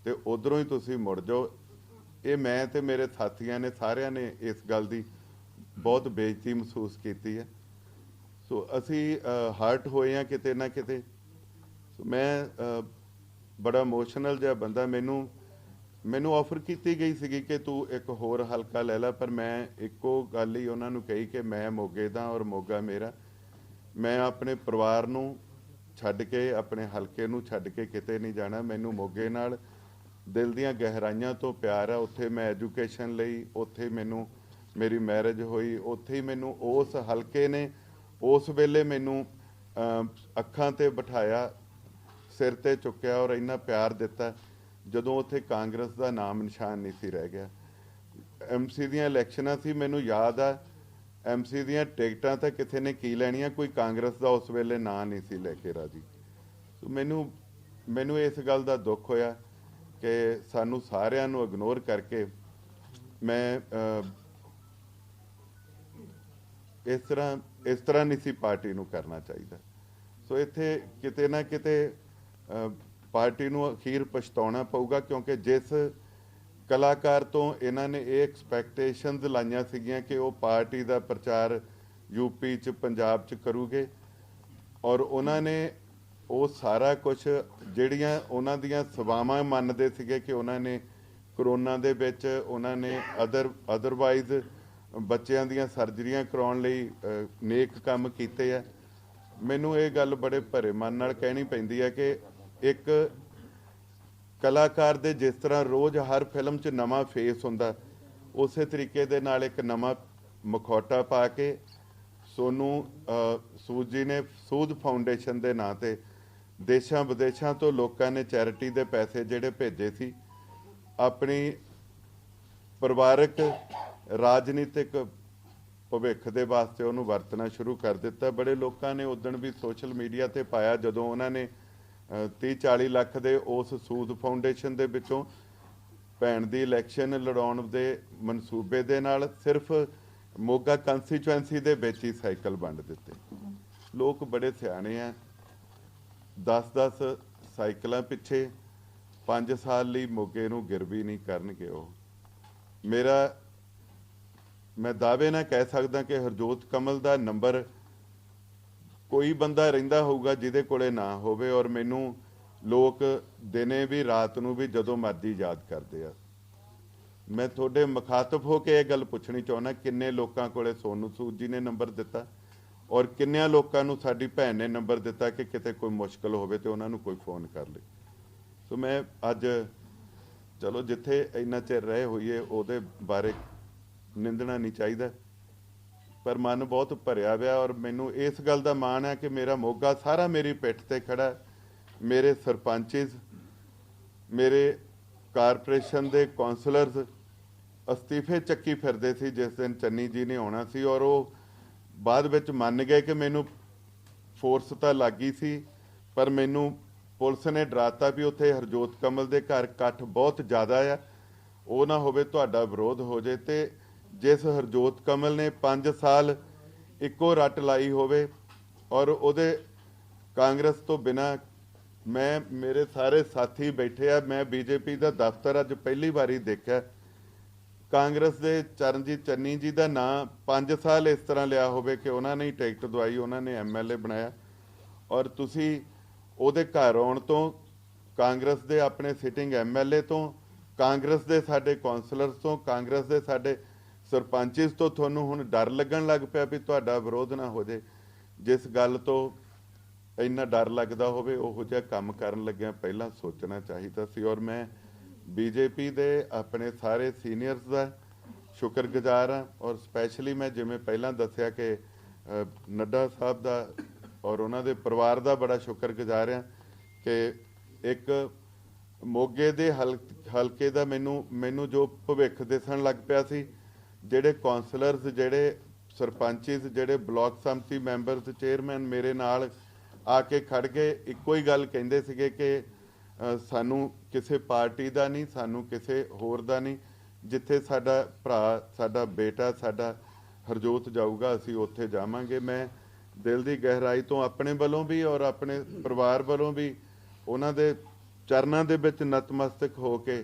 ਤੇ ਉੱਧਰੋਂ ਹੀ ਤੁਸੀਂ ਮੁੜ ਜਾਓ। ਇਹ ਮੈਂ ਤੇ ਮੇਰੇ ਸਾਥੀਆਂ ਨੇ ਸਾਰਿਆਂ ਨੇ ਇਸ ਗੱਲ ਦੀ ਬਹੁਤ ਬੇਇੱਜ਼ਤੀ ਮਹਿਸੂਸ ਕੀਤੀ ਹੈ। ਸੋ ਅਸੀਂ ਹਰਟ ਹੋਏ ਹਾਂ ਕਿਤੇ ਨਾ ਕਿਤੇ। ਸੋ ਮੈਂ ਬੜਾ ਇਮੋਸ਼ਨਲ ਜਿਹਾ ਬੰਦਾ, ਮੈਨੂੰ ਆਫਰ ਕੀਤੀ ਗਈ ਸੀਗੀ ਕਿ ਤੂੰ ਇੱਕ ਹੋਰ ਹਲਕਾ ਲੈ ਲੈ, ਪਰ ਮੈਂ ਇੱਕੋ ਗੱਲ ਹੀ ਉਹਨਾਂ ਨੂੰ ਕਹੀ ਕਿ ਮੈਂ ਮੋਗੇ ਦਾ ਔਰ ਮੋਗਾ ਮੇਰਾ। ਮੈਂ ਆਪਣੇ ਪਰਿਵਾਰ ਨੂੰ ਛੱਡ ਕੇ, ਆਪਣੇ ਹਲਕੇ ਨੂੰ ਛੱਡ ਕੇ ਕਿਤੇ ਨਹੀਂ ਜਾਣਾ। ਮੈਨੂੰ ਮੋਗੇ ਨਾਲ ਦਿਲ ਦੀਆਂ ਗਹਿਰਾਈਆਂ ਤੋਂ ਪਿਆਰ ਆ। ਉੱਥੇ ਮੈਂ ਐਜੂਕੇਸ਼ਨ ਲਈ, ਉੱਥੇ ਮੈਨੂੰ ਮੇਰੀ ਮੈਰਿਜ ਹੋਈ, ਉੱਥੇ ਹੀ ਮੈਨੂੰ ਉਸ ਹਲਕੇ ਨੇ ਉਸ ਵੇਲੇ ਮੈਨੂੰ ਅੱਖਾਂ ਤੇ ਬਿਠਾਇਆ, ਸਿਰ ਤੇ ਚੁੱਕਿਆ ਔਰ ਇੰਨਾ ਪਿਆਰ ਦਿੱਤਾ ਜਦੋਂ ਉੱਥੇ ਕਾਂਗਰਸ ਦਾ ਨਾਮ ਨਿਸ਼ਾਨ ਨਹੀਂ ਸੀ ਰਹਿ ਗਿਆ। ਐਮਸੀ ਦੀਆਂ ਇਲੈਕਸ਼ਨਾਂ ਸੀ, ਮੈਨੂੰ ਯਾਦ ਆ ਐਮਸੀ ਦੀਆਂ ਟਿਕਟਾਂ ਤਾਂ ਕਿਸੇ ਨੇ ਕੀ ਲੈਣੀਆਂ, ਕੋਈ ਕਾਂਗਰਸ ਦਾ ਉਸ ਵੇਲੇ ਨਾਂ ਨਹੀਂ ਸੀ ਲੈ ਕੇ ਰਾਜੀ। ਸੋ ਮੈਨੂੰ ਇਸ ਗੱਲ ਦਾ ਦੁੱਖ ਹੋਇਆ ਕਿ ਸਾਨੂੰ ਸਾਰਿਆਂ ਨੂੰ ਇਗਨੋਰ ਕਰਕੇ ਮੈਂ ਇਸ ਤਰ੍ਹਾਂ ਨਹੀਂ ਸੀ ਪਾਰਟੀ ਨੂੰ ਕਰਨਾ ਚਾਹੀਦਾ। ਸੋ ਇੱਥੇ ਕਿਤੇ ਨਾ ਕਿਤੇ ਪਾਰਟੀ ਨੂੰ ਅਖੀਰ ਪਛਤਾਉਣਾ ਪਊਗਾ ਕਿਉਂਕਿ ਜਿਸ ਕਲਾਕਾਰ ਤੋਂ ਇਹਨਾਂ ਨੇ ਇਹ ਐਕਸਪੈਕਟੇਸ਼ਨਸ ਲਾਈਆਂ ਸੀਗੀਆਂ ਕਿ ਉਹ ਪਾਰਟੀ ਦਾ ਪ੍ਰਚਾਰ ਯੂਪੀ 'ਚ ਪੰਜਾਬ 'ਚ ਕਰੂਗੇ ਔਰ ਉਹਨਾਂ ਨੇ ਉਹ ਸਾਰਾ ਕੁਝ ਜਿਹੜੀਆਂ ਉਹਨਾਂ ਦੀਆਂ ਸੇਵਾਵਾਂ ਮੰਨਦੇ ਸੀਗੇ ਕਿ ਉਹਨਾਂ ਨੇ ਕਰੋਨਾ ਦੇ ਵਿੱਚ ਉਹਨਾਂ ਨੇ ਅਦਰਵਾਈਜ਼ ਬੱਚਿਆਂ ਦੀਆਂ ਸਰਜਰੀਆਂ ਕਰਾਉਣ ਲਈ ਨੇਕ ਕੰਮ ਕੀਤੇ ਆ। ਮੈਨੂੰ ਇਹ ਗੱਲ ਬੜੇ ਭਰੇ ਮਨ ਨਾਲ ਕਹਿਣੀ ਪੈਂਦੀ ਹੈ ਕਿ ਇੱਕ ਕਲਾਕਾਰ ਦੇ ਜਿਸ ਤਰ੍ਹਾਂ ਰੋਜ਼ ਹਰ ਫਿਲਮ 'ਚ ਨਵਾਂ ਫੇਸ ਹੁੰਦਾ, ਉਸੇ ਤਰੀਕੇ ਦੇ ਨਾਲ ਇੱਕ ਨਵਾਂ ਮਖੌਟਾ ਪਾ ਕੇ ਸੋਨੂ ਸੂਦ ਜੀ ਨੇ ਸੂਦ ਫਾਊਂਡੇਸ਼ਨ ਦੇ ਨਾਂ ਤੇ ਦੇਸ਼ਾਂ ਵਿਦੇਸ਼ਾਂ ਤੋਂ ਲੋਕਾਂ ਨੇ ਚੈਰਿਟੀ ਦੇ ਪੈਸੇ ਜਿਹੜੇ ਭੇਜੇ ਸੀ ਆਪਣੀ ਪਰਿਵਾਰਕ ਰਾਜਨੀਤਿਕ ਭਵਿੱਖ ਦੇ ਵਾਸਤੇ ਉਹਨੂੰ ਵਰਤਣਾ ਸ਼ੁਰੂ ਕਰ ਦਿੱਤਾ। ਬੜੇ ਲੋਕਾਂ ਨੇ ਉਦਣ ਵੀ ਸੋਸ਼ਲ ਮੀਡੀਆ ਤੇ ਪਾਇਆ ਜਦੋਂ ਉਹਨਾਂ ਨੇ 30-40 ਲੱਖ ਦੇ ਉਸ ਸੂਦ ਫਾਊਂਡੇਸ਼ਨ ਦੇ ਵਿੱਚੋਂ ਭੈਣ ਦੀ ਇਲੈਕਸ਼ਨ ਲੜਾਉਣ ਦੇ ਮਨਸੂਬੇ ਦੇ ਨਾਲ ਸਿਰਫ ਮੋਗਾ ਕੰਸਟੀਚੁਐਂਸੀ ਦੇ ਵਿੱਚ ਹੀ ਸਾਈਕਲ ਵੰਡ ਦਿੱਤੇ। ਲੋਕ ਬੜੇ ਸਿਆਣੇ ਆ, 10-10 ਸਾਈਕਲਾਂ ਪਿੱਛੇ 5 ਸਾਲ ਲਈ ਮੋਗੇ ਨੂੰ ਗਿਰਵੀ ਨਹੀਂ ਕਰਨਗੇ। ਉਹ ਮੈਂ ਦਾਅਵੇ ਨਾਲ ਕਹਿ ਸਕਦਾ ਕਿ ਹਰਜੋਤ ਕਮਲ ਦਾ ਨੰਬਰ ਕੋਈ ਬੰਦਾ ਰਹਿੰਦਾ ਹੋਊਗਾ ਜਿਹਦੇ ਕੋਲੇ ਨਾ ਹੋਵੇ ਔਰ ਮੈਨੂੰ ਲੋਕ ਦਿਨੇ ਵੀ ਰਾਤ ਨੂੰ ਵੀ ਜਦੋਂ ਮਰਜ਼ੀ ਯਾਦ ਕਰਦੇ ਆ। ਮੈਂ ਤੁਹਾਡੇ ਮੁਖਾਤਬ ਹੋ ਕੇ ਇਹ ਗੱਲ ਪੁੱਛਣੀ ਚਾਹੁੰਦਾ, ਕਿੰਨੇ ਲੋਕਾਂ ਕੋਲੇ ਸੋਨੂ ਸੂਦ ਜੀ ਨੇ ਨੰਬਰ ਦਿੱਤਾ ਔਰ ਕਿੰਨਿਆਂ ਲੋਕਾਂ ਨੂੰ ਸਾਡੀ ਭੈਣ ਨੇ ਨੰਬਰ ਦਿੱਤਾ ਕਿ ਕਿਤੇ ਕੋਈ ਮੁਸ਼ਕਲ ਹੋਵੇ ਤੇ ਉਹਨਾਂ ਨੂੰ ਕੋਈ ਫੋਨ ਕਰ ਲੇ। ਸੋ ਮੈਂ ਅੱਜ ਚਲੋ ਜਿੱਥੇ ਇੰਨਾ ਚਿਰ ਰਹੇ ਹੋਈਏ ਉਹਦੇ ਬਾਰੇ ਨਿੰਦਣਾ ਨਹੀਂ ਚਾਹੀਦਾ, ਪਰ ਮਨ ਬਹੁਤ ਭਰਿਆ ਹੋਇਆ ਔਰ ਮੈਨੂੰ ਇਸ ਗੱਲ ਦਾ ਮਾਣ ਹੈ ਕਿ ਮੇਰਾ ਮੋਗਾ ਸਾਰਾ ਮੇਰੀ ਪਿੱਠ ਤੇ ਖੜਾ। ਮੇਰੇ ਸਰਪੰਚਿਸ, ਮੇਰੇ ਕਾਰਪੋਰੇਸ਼ਨ ਦੇ ਕੌਂਸਲਰਸ ਅਸਤੀਫੇ ਚੱਕੀ ਫਿਰਦੇ ਸੀ ਜਿਸ ਦਿਨ ਚੰਨੀ ਜੀ ਨੇ ਆਉਣਾ ਸੀ ਔਰ ਉਹ ਬਾਅਦ ਵਿੱਚ ਮੰਨ ਗਏ ਕਿ ਮੈਨੂੰ ਫੋਰਸ ਤਾਂ ਲੱਗੀ ਸੀ ਪਰ ਮੈਨੂੰ ਪੁਲਿਸ ਨੇ ਡਰਾਤਾ ਵੀ ਉੱਥੇ ਹਰਜੋਤ ਕਮਲ ਦੇ ਘਰ ਇਕੱਠ ਬਹੁਤ ਜ਼ਿਆਦਾ ਆ, ਉਹ ਨਾ ਹੋਵੇ ਤੁਹਾਡਾ ਵਿਰੋਧ ਹੋ ਜੇ। ਤੇ ਜਿਸ ਹਰਜੋਤ ਕਮਲ ਨੇ 5 ਸਾਲ ਇੱਕੋ ਰੱਟ ਲਾਈ ਹੋਵੇ ਔਰ ਉਹਦੇ ਕਾਂਗਰਸ ਤੋਂ ਬਿਨਾਂ ਮੇਰੇ ਸਾਰੇ ਸਾਥੀ ਬੈਠੇ ਆ। ਮੈਂ ਬੀਜੇਪੀ ਦਾ ਦਫ਼ਤਰ ਅੱਜ ਪਹਿਲੀ ਵਾਰੀ ਦੇਖਿਆ ਕਾਂਗਰਸ ਦੇ ਚਰਨਜੀਤ ਚੰਨੀ ਜੀ ਦਾ ਨਾਂ 5 ਸਾਲ ਇਸ ਤਰ੍ਹਾਂ ਲਿਆ ਹੋਵੇ ਕਿ ਉਹਨਾਂ ਨੇ ਹੀ ਟਿਕਟ ਦਵਾਈ, ਉਹਨਾਂ ਨੇ ਐਮਐਲਏ ਬਣਾਇਆ, ਔਰ ਤੁਸੀਂ ਉਹਦੇ ਘਰ ਆਉਣ ਤੋਂ, ਕਾਂਗਰਸ ਦੇ ਆਪਣੇ ਸਿਟਿੰਗ ਐਮਐਲਏ ਤੋਂ, ਕਾਂਗਰਸ ਦੇ ਸਾਡੇ ਕੌਂਸਲਰਸ ਤੋਂ, ਕਾਂਗਰਸ ਦੇ ਸਾਡੇ ਸਰਪੰਚਿਸ ਤੋਂ ਤੁਹਾਨੂੰ ਹੁਣ ਡਰ ਲੱਗਣ ਲੱਗ ਪਿਆ ਵੀ ਤੁਹਾਡਾ ਵਿਰੋਧ ਨਾ ਹੋ ਜੇ। ਜਿਸ ਗੱਲ ਤੋਂ ਇੰਨਾ ਡਰ ਲੱਗਦਾ ਹੋਵੇ ਉਹੋ ਜਿਹਾ ਕੰਮ ਕਰਨ ਲੱਗਿਆ ਪਹਿਲਾਂ ਸੋਚਣਾ ਚਾਹੀਦਾ ਸੀ। ਔਰ ਮੈਂ ਬੀਜੇਪੀ ਦੇ ਆਪਣੇ ਸਾਰੇ ਸੀਨੀਅਰਸ ਦਾ ਸ਼ੁਕਰਗੁਜ਼ਾਰ ਹਾਂ, ਔਰ ਸਪੈਸ਼ਲੀ ਮੈਂ ਜਿਵੇਂ ਪਹਿਲਾਂ ਦੱਸਿਆ ਕਿ ਨੱਡਾ ਸਾਹਿਬ ਦਾ ਔਰ ਉਹਨਾਂ ਦੇ ਪਰਿਵਾਰ ਦਾ ਬੜਾ ਸ਼ੁਕਰਗੁਜ਼ਾਰ ਹਾਂ ਕਿ ਇੱਕ ਮੋਗੇ ਦੇ ਹਲਕੇ ਦਾ ਮੈਨੂੰ ਜੋ ਭਵਿੱਖ ਦਿਸਣ ਲੱਗ ਪਿਆ ਸੀ, ਜਿਹੜੇ ਕੌਂਸਲਰਸ, ਜਿਹੜੇ ਸਰਪੰਚਿਸ, ਜਿਹੜੇ ਬਲਾਕ ਸੰਮਤੀ ਮੈਂਬਰਸ, ਚੇਅਰਮੈਨ ਮੇਰੇ ਨਾਲ ਆ ਕੇ ਖੜ ਗਏ, ਇੱਕੋ ਹੀ ਗੱਲ ਕਹਿੰਦੇ ਸੀਗੇ ਕਿ ਸਾਨੂੰ ਕਿਸੇ ਪਾਰਟੀ ਦਾ ਨਹੀਂ, ਸਾਨੂੰ ਕਿਸੇ ਹੋਰ ਦਾ ਨਹੀਂ, ਜਿੱਥੇ ਸਾਡਾ ਭਰਾ, ਸਾਡਾ ਬੇਟਾ, ਸਾਡਾ ਹਰਜੋਤ ਜਾਊਗਾ ਅਸੀਂ ਉੱਥੇ ਜਾਵਾਂਗੇ। ਮੈਂ ਦਿਲ ਦੀ ਗਹਿਰਾਈ ਤੋਂ ਆਪਣੇ ਵੱਲੋਂ ਵੀ ਔਰ ਆਪਣੇ ਪਰਿਵਾਰ ਵੱਲੋਂ ਵੀ ਉਹਨਾਂ ਦੇ ਚਰਨਾਂ ਦੇ ਵਿੱਚ ਨਤਮਸਤਕ ਹੋ ਕੇ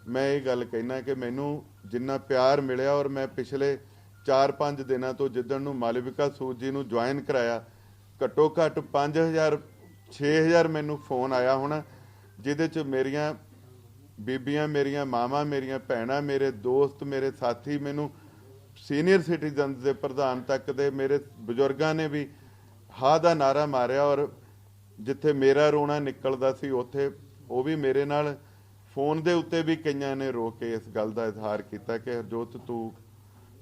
ਮੈਂ ਇਹ ਗੱਲ ਕਹਿਣਾ ਕਿ ਮੈਨੂੰ ਜਿੰਨਾ ਪਿਆਰ ਮਿਲਿਆ, ਔਰ ਮੈਂ ਪਿਛਲੇ 4-5 ਦਿਨਾਂ ਤੋਂ ਜਿੱਦਣ ਨੂੰ ਮਾਲਵਿਕਾ ਸੂਦ ਜੀ ਨੂੰ ਜੁਆਇਨ ਕਰਾਇਆ, ਘੱਟੋ ਘੱਟ 5,000-6,000 ਮੈਨੂੰ ਫੋਨ ਆਇਆ ਹੋਣਾ, ਜਿਹਦੇ 'ਚ ਮੇਰੀਆਂ ਬੀਬੀਆਂ, ਮੇਰੀਆਂ ਮਾਵਾਂ, ਮੇਰੀਆਂ ਭੈਣਾਂ, ਮੇਰੇ ਦੋਸਤ, ਮੇਰੇ ਸਾਥੀ, ਮੈਨੂੰ ਸੀਨੀਅਰ ਸਿਟੀਜ਼ਨਸ ਦੇ ਪ੍ਰਧਾਨ ਤੱਕ ਦੇ ਮੇਰੇ ਬਜ਼ੁਰਗਾਂ ਨੇ ਵੀ ਹਾਂ ਦਾ ਨਾਰਾ ਮਾਰਿਆ, ਔਰ ਜਿੱਥੇ ਮੇਰਾ ਰੋਣਾ ਨਿਕਲਦਾ ਸੀ ਉੱਥੇ ਉਹ ਵੀ ਮੇਰੇ ਨਾਲ ਫੋਨ ਦੇ ਉੱਤੇ ਵੀ ਕਈਆਂ ਨੇ ਰੋ ਕੇ ਇਸ ਗੱਲ ਦਾ ਇਜ਼ਹਾਰ ਕੀਤਾ ਕਿ ਹਰਜੋਤ ਤੂੰ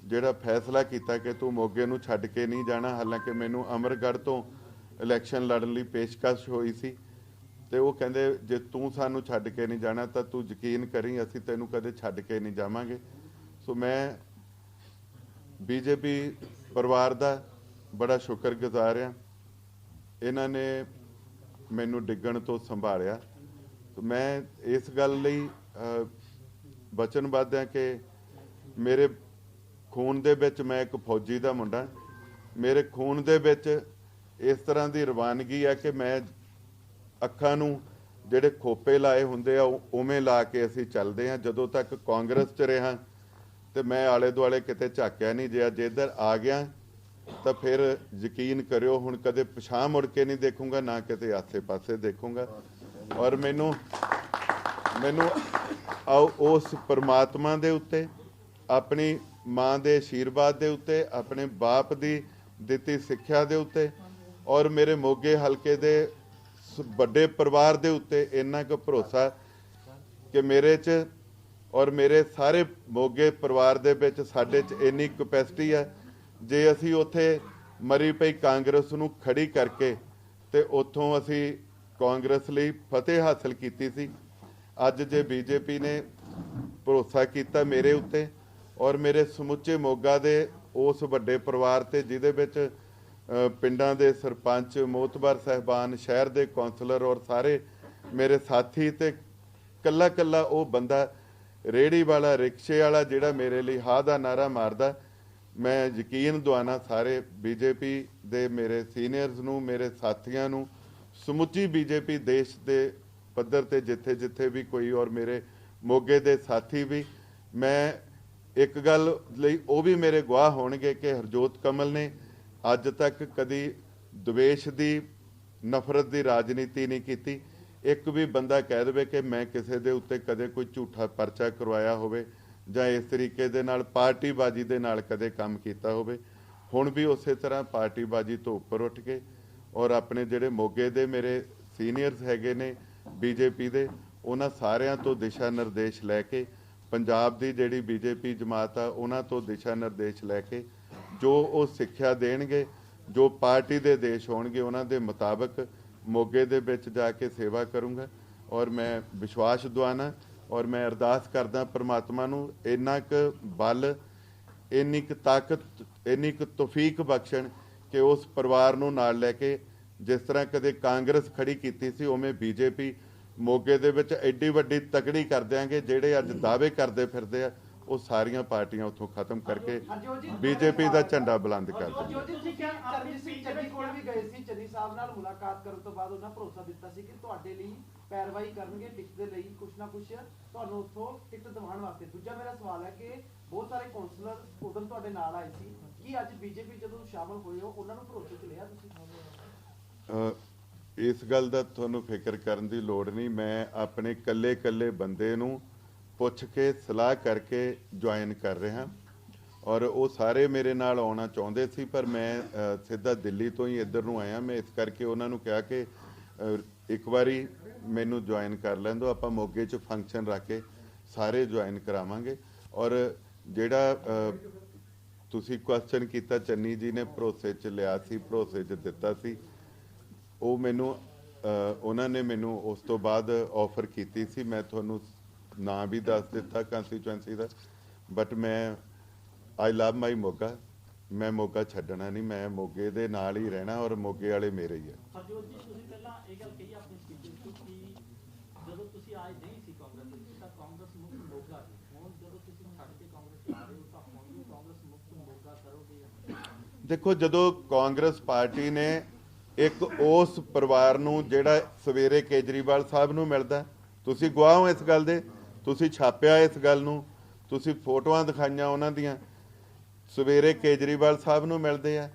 ਜਿਹੜਾ ਫੈਸਲਾ ਕੀਤਾ ਕਿ ਤੂੰ ਮੋਗੇ ਨੂੰ ਛੱਡ ਕੇ ਨਹੀਂ ਜਾਣਾ, ਹਾਲਾਂਕਿ ਮੈਨੂੰ ਅਮਰਗੜ੍ਹ ਤੋਂ ਇਲੈਕਸ਼ਨ ਲੜਨ ਲਈ ਪੇਸ਼ਕਸ਼ ਹੋਈ ਸੀ, ਤੇ ਉਹ ਕਹਿੰਦੇ ਜੇ ਤੂੰ ਸਾਨੂੰ ਛੱਡ ਕੇ ਨਹੀਂ ਜਾਣਾ ਤਾਂ ਤੂੰ ਯਕੀਨ ਕਰੀਂ ਅਸੀਂ ਤੈਨੂੰ ਕਦੇ ਛੱਡ ਕੇ ਨਹੀਂ ਜਾਵਾਂਗੇ। ਸੋ ਮੈਂ ਬੀਜੇਪੀ ਪਰਿਵਾਰ ਦਾ ਬੜਾ ਸ਼ੁਕਰਗੁਜ਼ਾਰ ਹਾਂ, ਇਹਨਾਂ ਨੇ ਮੈਨੂੰ ਡਿੱਗਣ ਤੋਂ ਸੰਭਾਲਿਆ। ਮੈਂ ਇਸ ਗੱਲ ਲਈ ਵਚਨਬੱਧ ਹਾਂ ਕਿ ਮੇਰੇ ਖੂਨ ਦੇ ਵਿੱਚ, ਮੈਂ ਇੱਕ ਫੌਜੀ ਦਾ ਮੁੰਡਾ, ਮੇਰੇ ਖੂਨ ਦੇ ਵਿੱਚ ਇਸ ਤਰ੍ਹਾਂ ਦੀ ਰਵਾਨਗੀ ਹੈ ਕਿ ਮੈਂ ਅੱਖਾਂ ਨੂੰ ਜਿਹੜੇ ਖੋਪੇ ਲਾਏ ਹੁੰਦੇ ਆ ਉਵੇਂ ਲਾ ਕੇ ਅਸੀਂ ਚੱਲਦੇ ਹਾਂ। ਜਦੋਂ ਤੱਕ ਕਾਂਗਰਸ 'ਚ ਰਿਹਾ ਤੇ ਮੈਂ ਆਲੇ ਦੁਆਲੇ ਕਿਤੇ ਝਾਕਿਆ ਨਹੀਂ, ਜੇ ਅੱਜ ਇੱਧਰ ਆ ਗਿਆ ਤਾਂ ਫਿਰ ਯਕੀਨ ਕਰਿਓ ਹੁਣ ਕਦੇ ਪਿਛਾਂਹ ਮੁੜ ਕੇ ਨਹੀਂ ਦੇਖੂੰਗਾ, ਨਾ ਕਿਤੇ ਆਸੇ ਪਾਸੇ ਦੇਖੂੰਗਾ। ਔਰ ਮੈਨੂੰ ਉਸ ਪਰਮਾਤਮਾ ਦੇ ਉੱਤੇ, ਆਪਣੀ ਮਾਂ ਦੇ ਆਸ਼ੀਰਵਾਦ ਦੇ ਉੱਤੇ, ਆਪਣੇ ਬਾਪ ਦੀ ਦਿੱਤੀ ਸਿੱਖਿਆ ਦੇ ਉੱਤੇ, ਔਰ ਮੇਰੇ ਮੋਗੇ ਹਲਕੇ ਦੇ ਵੱਡੇ ਪਰਿਵਾਰ ਦੇ ਉੱਤੇ ਇੰਨਾ ਕੁ ਭਰੋਸਾ ਕਿ ਮੇਰੇ 'ਚ ਔਰ ਮੇਰੇ ਸਾਰੇ ਮੋਗੇ ਪਰਿਵਾਰ ਦੇ ਵਿੱਚ ਸਾਡੇ 'ਚ ਇੰਨੀ ਕਪੈਸਿਟੀ ਹੈ, ਜੇ ਅਸੀਂ ਉੱਥੇ ਮਰੀ ਪਈ ਕਾਂਗਰਸ ਨੂੰ ਖੜੀ ਕਰਕੇ ਤੇ ਉੱਥੋਂ ਅਸੀਂ ਕਾਂਗਰਸ ਲਈ ਫਤਿਹ ਹਾਸਲ ਕੀਤੀ ਸੀ। ਅੱਜ ਜੇ ਬੀਜੇਪੀ ਨੇ ਭਰੋਸਾ ਕੀਤਾ ਮੇਰੇ ਉੱਤੇ ਔਰ ਮੇਰੇ ਸਮੁੱਚੇ ਮੋਗਾ ਦੇ ਉਸ ਵੱਡੇ ਪਰਿਵਾਰ ਤੇ, ਜਿਹਦੇ ਵਿੱਚ ਪਿੰਡਾਂ ਦੇ ਸਰਪੰਚ, ਮੋਤਬਰ ਸਾਹਿਬਾਨ, ਸ਼ਹਿਰ ਦੇ ਕੌਂਸਲਰ ਔਰ ਸਾਰੇ ਮੇਰੇ ਸਾਥੀ, ਤੇ ਕੱਲਾ ਕੱਲਾ ਉਹ ਬੰਦਾ ਰੇਹੜੀ ਵਾਲਾ, ਰਿਕਸ਼ੇ ਵਾਲਾ ਜਿਹੜਾ ਮੇਰੇ ਲਈ ਹਾਂ ਦਾ ਨਾਰਾ ਮਾਰਦਾ, ਮੈਂ ਯਕੀਨ ਦਵਾਨਾ ਸਾਰੇ ਬੀਜੇਪੀ ਦੇ ਮੇਰੇ ਸੀਨੀਅਰਸ ਨੂੰ, ਮੇਰੇ ਸਾਥੀਆਂ ਨੂੰ, ਸਮੁੱਚੀ ਬੀਜੇਪੀ ਦੇਸ਼ ਦੇ ਪੱਧਰ ਤੇ ਜਿੱਥੇ ਜਿੱਥੇ ਵੀ ਕੋਈ, ਔਰ ਮੇਰੇ ਮੋਗੇ ਦੇ ਸਾਥੀ ਵੀ, ਮੈਂ ਇੱਕ ਗੱਲ ਲਈ ਉਹ ਵੀ ਮੇਰੇ ਗਵਾਹ ਹੋਣਗੇ ਕਿ ਹਰਜੋਤ ਕਮਲ ਨੇ ਅੱਜ ਤੱਕ ਕਦੀ ਦਵੇਸ਼ ਦੀ, ਨਫ਼ਰਤ ਦੀ ਰਾਜਨੀਤੀ ਨਹੀਂ ਕੀਤੀ। ਇੱਕ ਵੀ ਬੰਦਾ ਕਹਿ ਦੇਵੇ ਕਿ ਮੈਂ ਕਿਸੇ ਦੇ ਉੱਤੇ ਕਦੇ ਕੋਈ ਝੂਠਾ ਪਰਚਾ ਕਰਵਾਇਆ ਹੋਵੇ ਜਾਂ ਇਸ ਤਰੀਕੇ ਦੇ ਨਾਲ ਪਾਰਟੀਬਾਜ਼ੀ ਦੇ ਨਾਲ ਕਦੇ ਕੰਮ ਕੀਤਾ ਹੋਵੇ, ਹੁਣ ਵੀ ਉਸੇ ਤਰ੍ਹਾਂ ਪਾਰਟੀਬਾਜ਼ੀ ਤੋਂ ਉੱਪਰ ਉੱਠ ਕੇ ਔਰ ਆਪਣੇ ਜਿਹੜੇ ਮੋਗੇ ਦੇ ਮੇਰੇ ਸੀਨੀਅਰਸ ਹੈਗੇ ਨੇ ਬੀਜੇਪੀ ਦੇ, ਉਹਨਾਂ ਸਾਰਿਆਂ ਤੋਂ ਦਿਸ਼ਾ ਨਿਰਦੇਸ਼ ਲੈ ਕੇ, ਪੰਜਾਬ ਦੀ ਜਿਹੜੀ ਬੀਜੇਪੀ ਜਮਾਤ ਆ ਉਹਨਾਂ ਤੋਂ ਦਿਸ਼ਾ ਨਿਰਦੇਸ਼ ਲੈ ਕੇ ਜੋ ਉਹ ਸਿੱਖਿਆ ਦੇਣਗੇ, ਜੋ ਪਾਰਟੀ ਦੇ ਆਦੇਸ਼ ਹੋਣਗੇ ਉਹਨਾਂ ਦੇ ਮੁਤਾਬਕ ਮੋਗੇ ਦੇ ਵਿੱਚ ਜਾ ਕੇ ਸੇਵਾ ਕਰੂੰਗਾ। ਔਰ ਮੈਂ ਵਿਸ਼ਵਾਸ ਦਵਾਨਾ ਔਰ ਮੈਂ ਅਰਦਾਸ ਕਰਦਾ ਪ੍ਰਮਾਤਮਾ ਨੂੰ ਇੰਨਾ ਕੁ ਬਲ, ਇੰਨੀ ਕੁ ਤਾਕਤ, ਇੰਨੀ ਕੁ ਤੌਫੀਕ ਬਖਸ਼ਣ ਕਿ ਉਸ ਪਰਿਵਾਰ ਨੂੰ ਨਾਲ ਲੈ ਕੇ ਜਿਸ ਤਰ੍ਹਾਂ ਕਦੇ ਕਾਂਗਰਸ ਖੜੀ ਕੀਤੀ ਸੀ ਉਵੇਂ ਬੀਜੇਪੀ ਮੋਗੇ ਦੇ ਵਿੱਚ ਐਡੀ ਵੱਡੀ ਤਕੜੀ ਕਰ ਦਿਆਂਗੇ। ਜਿਹੜੇ ਅੱਜ ਦਾਅਵੇ ਕਰਦੇ ਫਿਰਦੇ ਆ ਉਹ ਸਾਰੀਆਂ ਪਾਰਟੀਆਂ ਉੱਥੋਂ ਖਤਮ ਕਰਕੇ ਬੀਜੇਪੀ ਦਾ ਝੰਡਾ ਬੁਲੰਦ ਕਰ ਦੇਣਗੇ। ਚਰਨਜੀਤ ਸਿੰਘ ਚੰਨੀ ਕੋਲ ਵੀ ਗਏ ਸੀ, ਚੰਨੀ ਸਾਹਿਬ ਨਾਲ ਮੁਲਾਕਾਤ ਕਰਨ ਤੋਂ ਬਾਅਦ ਉਹਨਾਂ ਭਰੋਸਾ ਦਿੱਤਾ ਸੀ ਕਿ ਤੁਹਾਡੇ ਲਈ ਪੈਰਵਾਈ ਕਰਨਗੇ, ਟਿਕਟ ਦੇ ਲਈ ਕੁਛ ਨਾ ਕੁਛ ਤੁਹਾਨੂੰ ਉੱਥੋਂ ਟਿਕਟ ਦਿਵਾਉਣ ਵਾਸਤੇ। ਦੂਜਾ ਮੇਰਾ ਸਵਾਲ ਹੈ ਕਿ ਬਹੁਤ ਸਾਰੇ ਕਾਉਂਸਲਰ ਉਦੋਂ ਤੁਹਾਡੇ ਨਾਲ ਆਏ ਸੀ ਕਿ ਅੱਜ ਬੀਜੇਪੀ ਜਦੋਂ ਸ਼ਾਮਲ ਹੋਏ ਹੋ ਉਹਨਾਂ ਨੂੰ ਭਰੋਸੇ 'ਚ ਲਿਆ ਤੁਸੀਂ? ਇਸ ਗੱਲ ਦਾ ਤੁਹਾਨੂੰ ਫਿਕਰ ਕਰਨ ਦੀ ਲੋੜ ਨਹੀਂ। ਮੈਂ ਆਪਣੇ ਇਕੱਲੇ ਬੰਦੇ ਨੂੰ ਪੁੱਛ ਕੇ ਸਲਾਹ ਕਰਕੇ ਜੁਆਇਨ ਕਰ ਰਿਹਾ ਔਰ ਉਹ ਸਾਰੇ ਮੇਰੇ ਨਾਲ ਆਉਣਾ ਚਾਹੁੰਦੇ ਸੀ, ਪਰ ਮੈਂ ਸਿੱਧਾ ਦਿੱਲੀ ਤੋਂ ਹੀ ਇੱਧਰ ਨੂੰ ਆਇਆ। ਮੈਂ ਇਸ ਕਰਕੇ ਉਹਨਾਂ ਨੂੰ ਕਿਹਾ ਕਿ ਇੱਕ ਵਾਰੀ ਮੈਨੂੰ ਜੁਆਇਨ ਕਰ ਲੈਣ ਦਿਓ, ਆਪਾਂ ਮੋਗੇ 'ਚ ਫੰਕਸ਼ਨ ਰੱਖ ਕੇ ਸਾਰੇ ਜੁਆਇਨ ਕਰਾਵਾਂਗੇ। ਔਰ ਜਿਹੜਾ ਤੁਸੀਂ ਕੁਐਸਚਨ ਕੀਤਾ, ਚੰਨੀ ਜੀ ਨੇ ਭਰੋਸੇ 'ਚ ਲਿਆ ਸੀ, ਭਰੋਸੇ 'ਚ ਦਿੱਤਾ ਸੀ, ਉਹ ਮੈਨੂੰ ਉਹਨਾਂ ਨੇ ਮੈਨੂੰ ਉਸ ਤੋਂ ਬਾਅਦ ਆਫਰ ਕੀਤੀ ਸੀ। ਮੈਂ ਤੁਹਾਨੂੰ ਨਾਂ ਵੀ ਦੱਸ ਦਿੱਤਾ ਕੰਸਟੀਚੁਐਂਸੀ ਦਾ, ਬਟ ਮੈਂ ਆਈ ਲਵ ਮਾਈ ਮੋਗਾ। ਮੈਂ ਮੋਗਾ ਛੱਡਣਾ ਨਹੀਂ, ਮੈਂ ਮੋਗੇ ਦੇ ਨਾਲ ਹੀ ਰਹਿਣਾ ਔਰ ਮੋਗੇ ਵਾਲੇ ਮੇਰੇ ਹੀ ਹੈ। ਹਰਜੋਤ ਜੀ, ਤੁਸੀਂ ਪਹਿਲਾਂ ਇਹ ਗੱਲ ਕਹੀ ਆਪਣੀ ਸਪੀਚ ਵਿੱਚ ਕਿ ਜਦੋਂ ਤੁਸੀਂ ਆਏ ਨਹੀਂ ਸੀ ਕਾਂਗਰਸ ਵਿੱਚ ਤਾਂ ਕਾਂਗਰਸ ਮੁਕਤ ਮੋਗਾ ਸੀ, ਹੁਣ ਜਦੋਂ ਤੁਸੀਂ ਛੱਡ ਕੇ ਕਾਂਗਰਸ ਆ ਰਹੇ ਹੋ ਤਾਂ ਹੁਣ ਵੀ ਕਾਂਗਰਸ ਮੁਕਤ ਮੋਗਾ ਕਰੋਗੇ? ਦੇਖੋ, ਜਦੋਂ ਕਾਂਗਰਸ ਪਾਰਟੀ ਨੇ ਇੱਕ ਉਸ ਪਰਿਵਾਰ ਨੂੰ ਜਿਹੜਾ ਸਵੇਰੇ ਕੇਜਰੀਵਾਲ ਸਾਹਿਬ ਨੂੰ ਮਿਲਦਾ, ਤੁਸੀਂ ਗਵਾਹ ਹੋ ਇਸ ਗੱਲ ਦੇ, ਤੁਸੀਂ ਛਾਪਿਆ ਇਸ ਗੱਲ ਨੂੰ, ਤੁਸੀਂ ਫੋਟੋਆਂ ਦਿਖਾਈਆਂ ਉਹਨਾਂ ਦੀਆਂ, ਸਵੇਰੇ ਕੇਜਰੀਵਾਲ ਸਾਹਿਬ ਨੂੰ ਮਿਲਦੇ ਆ,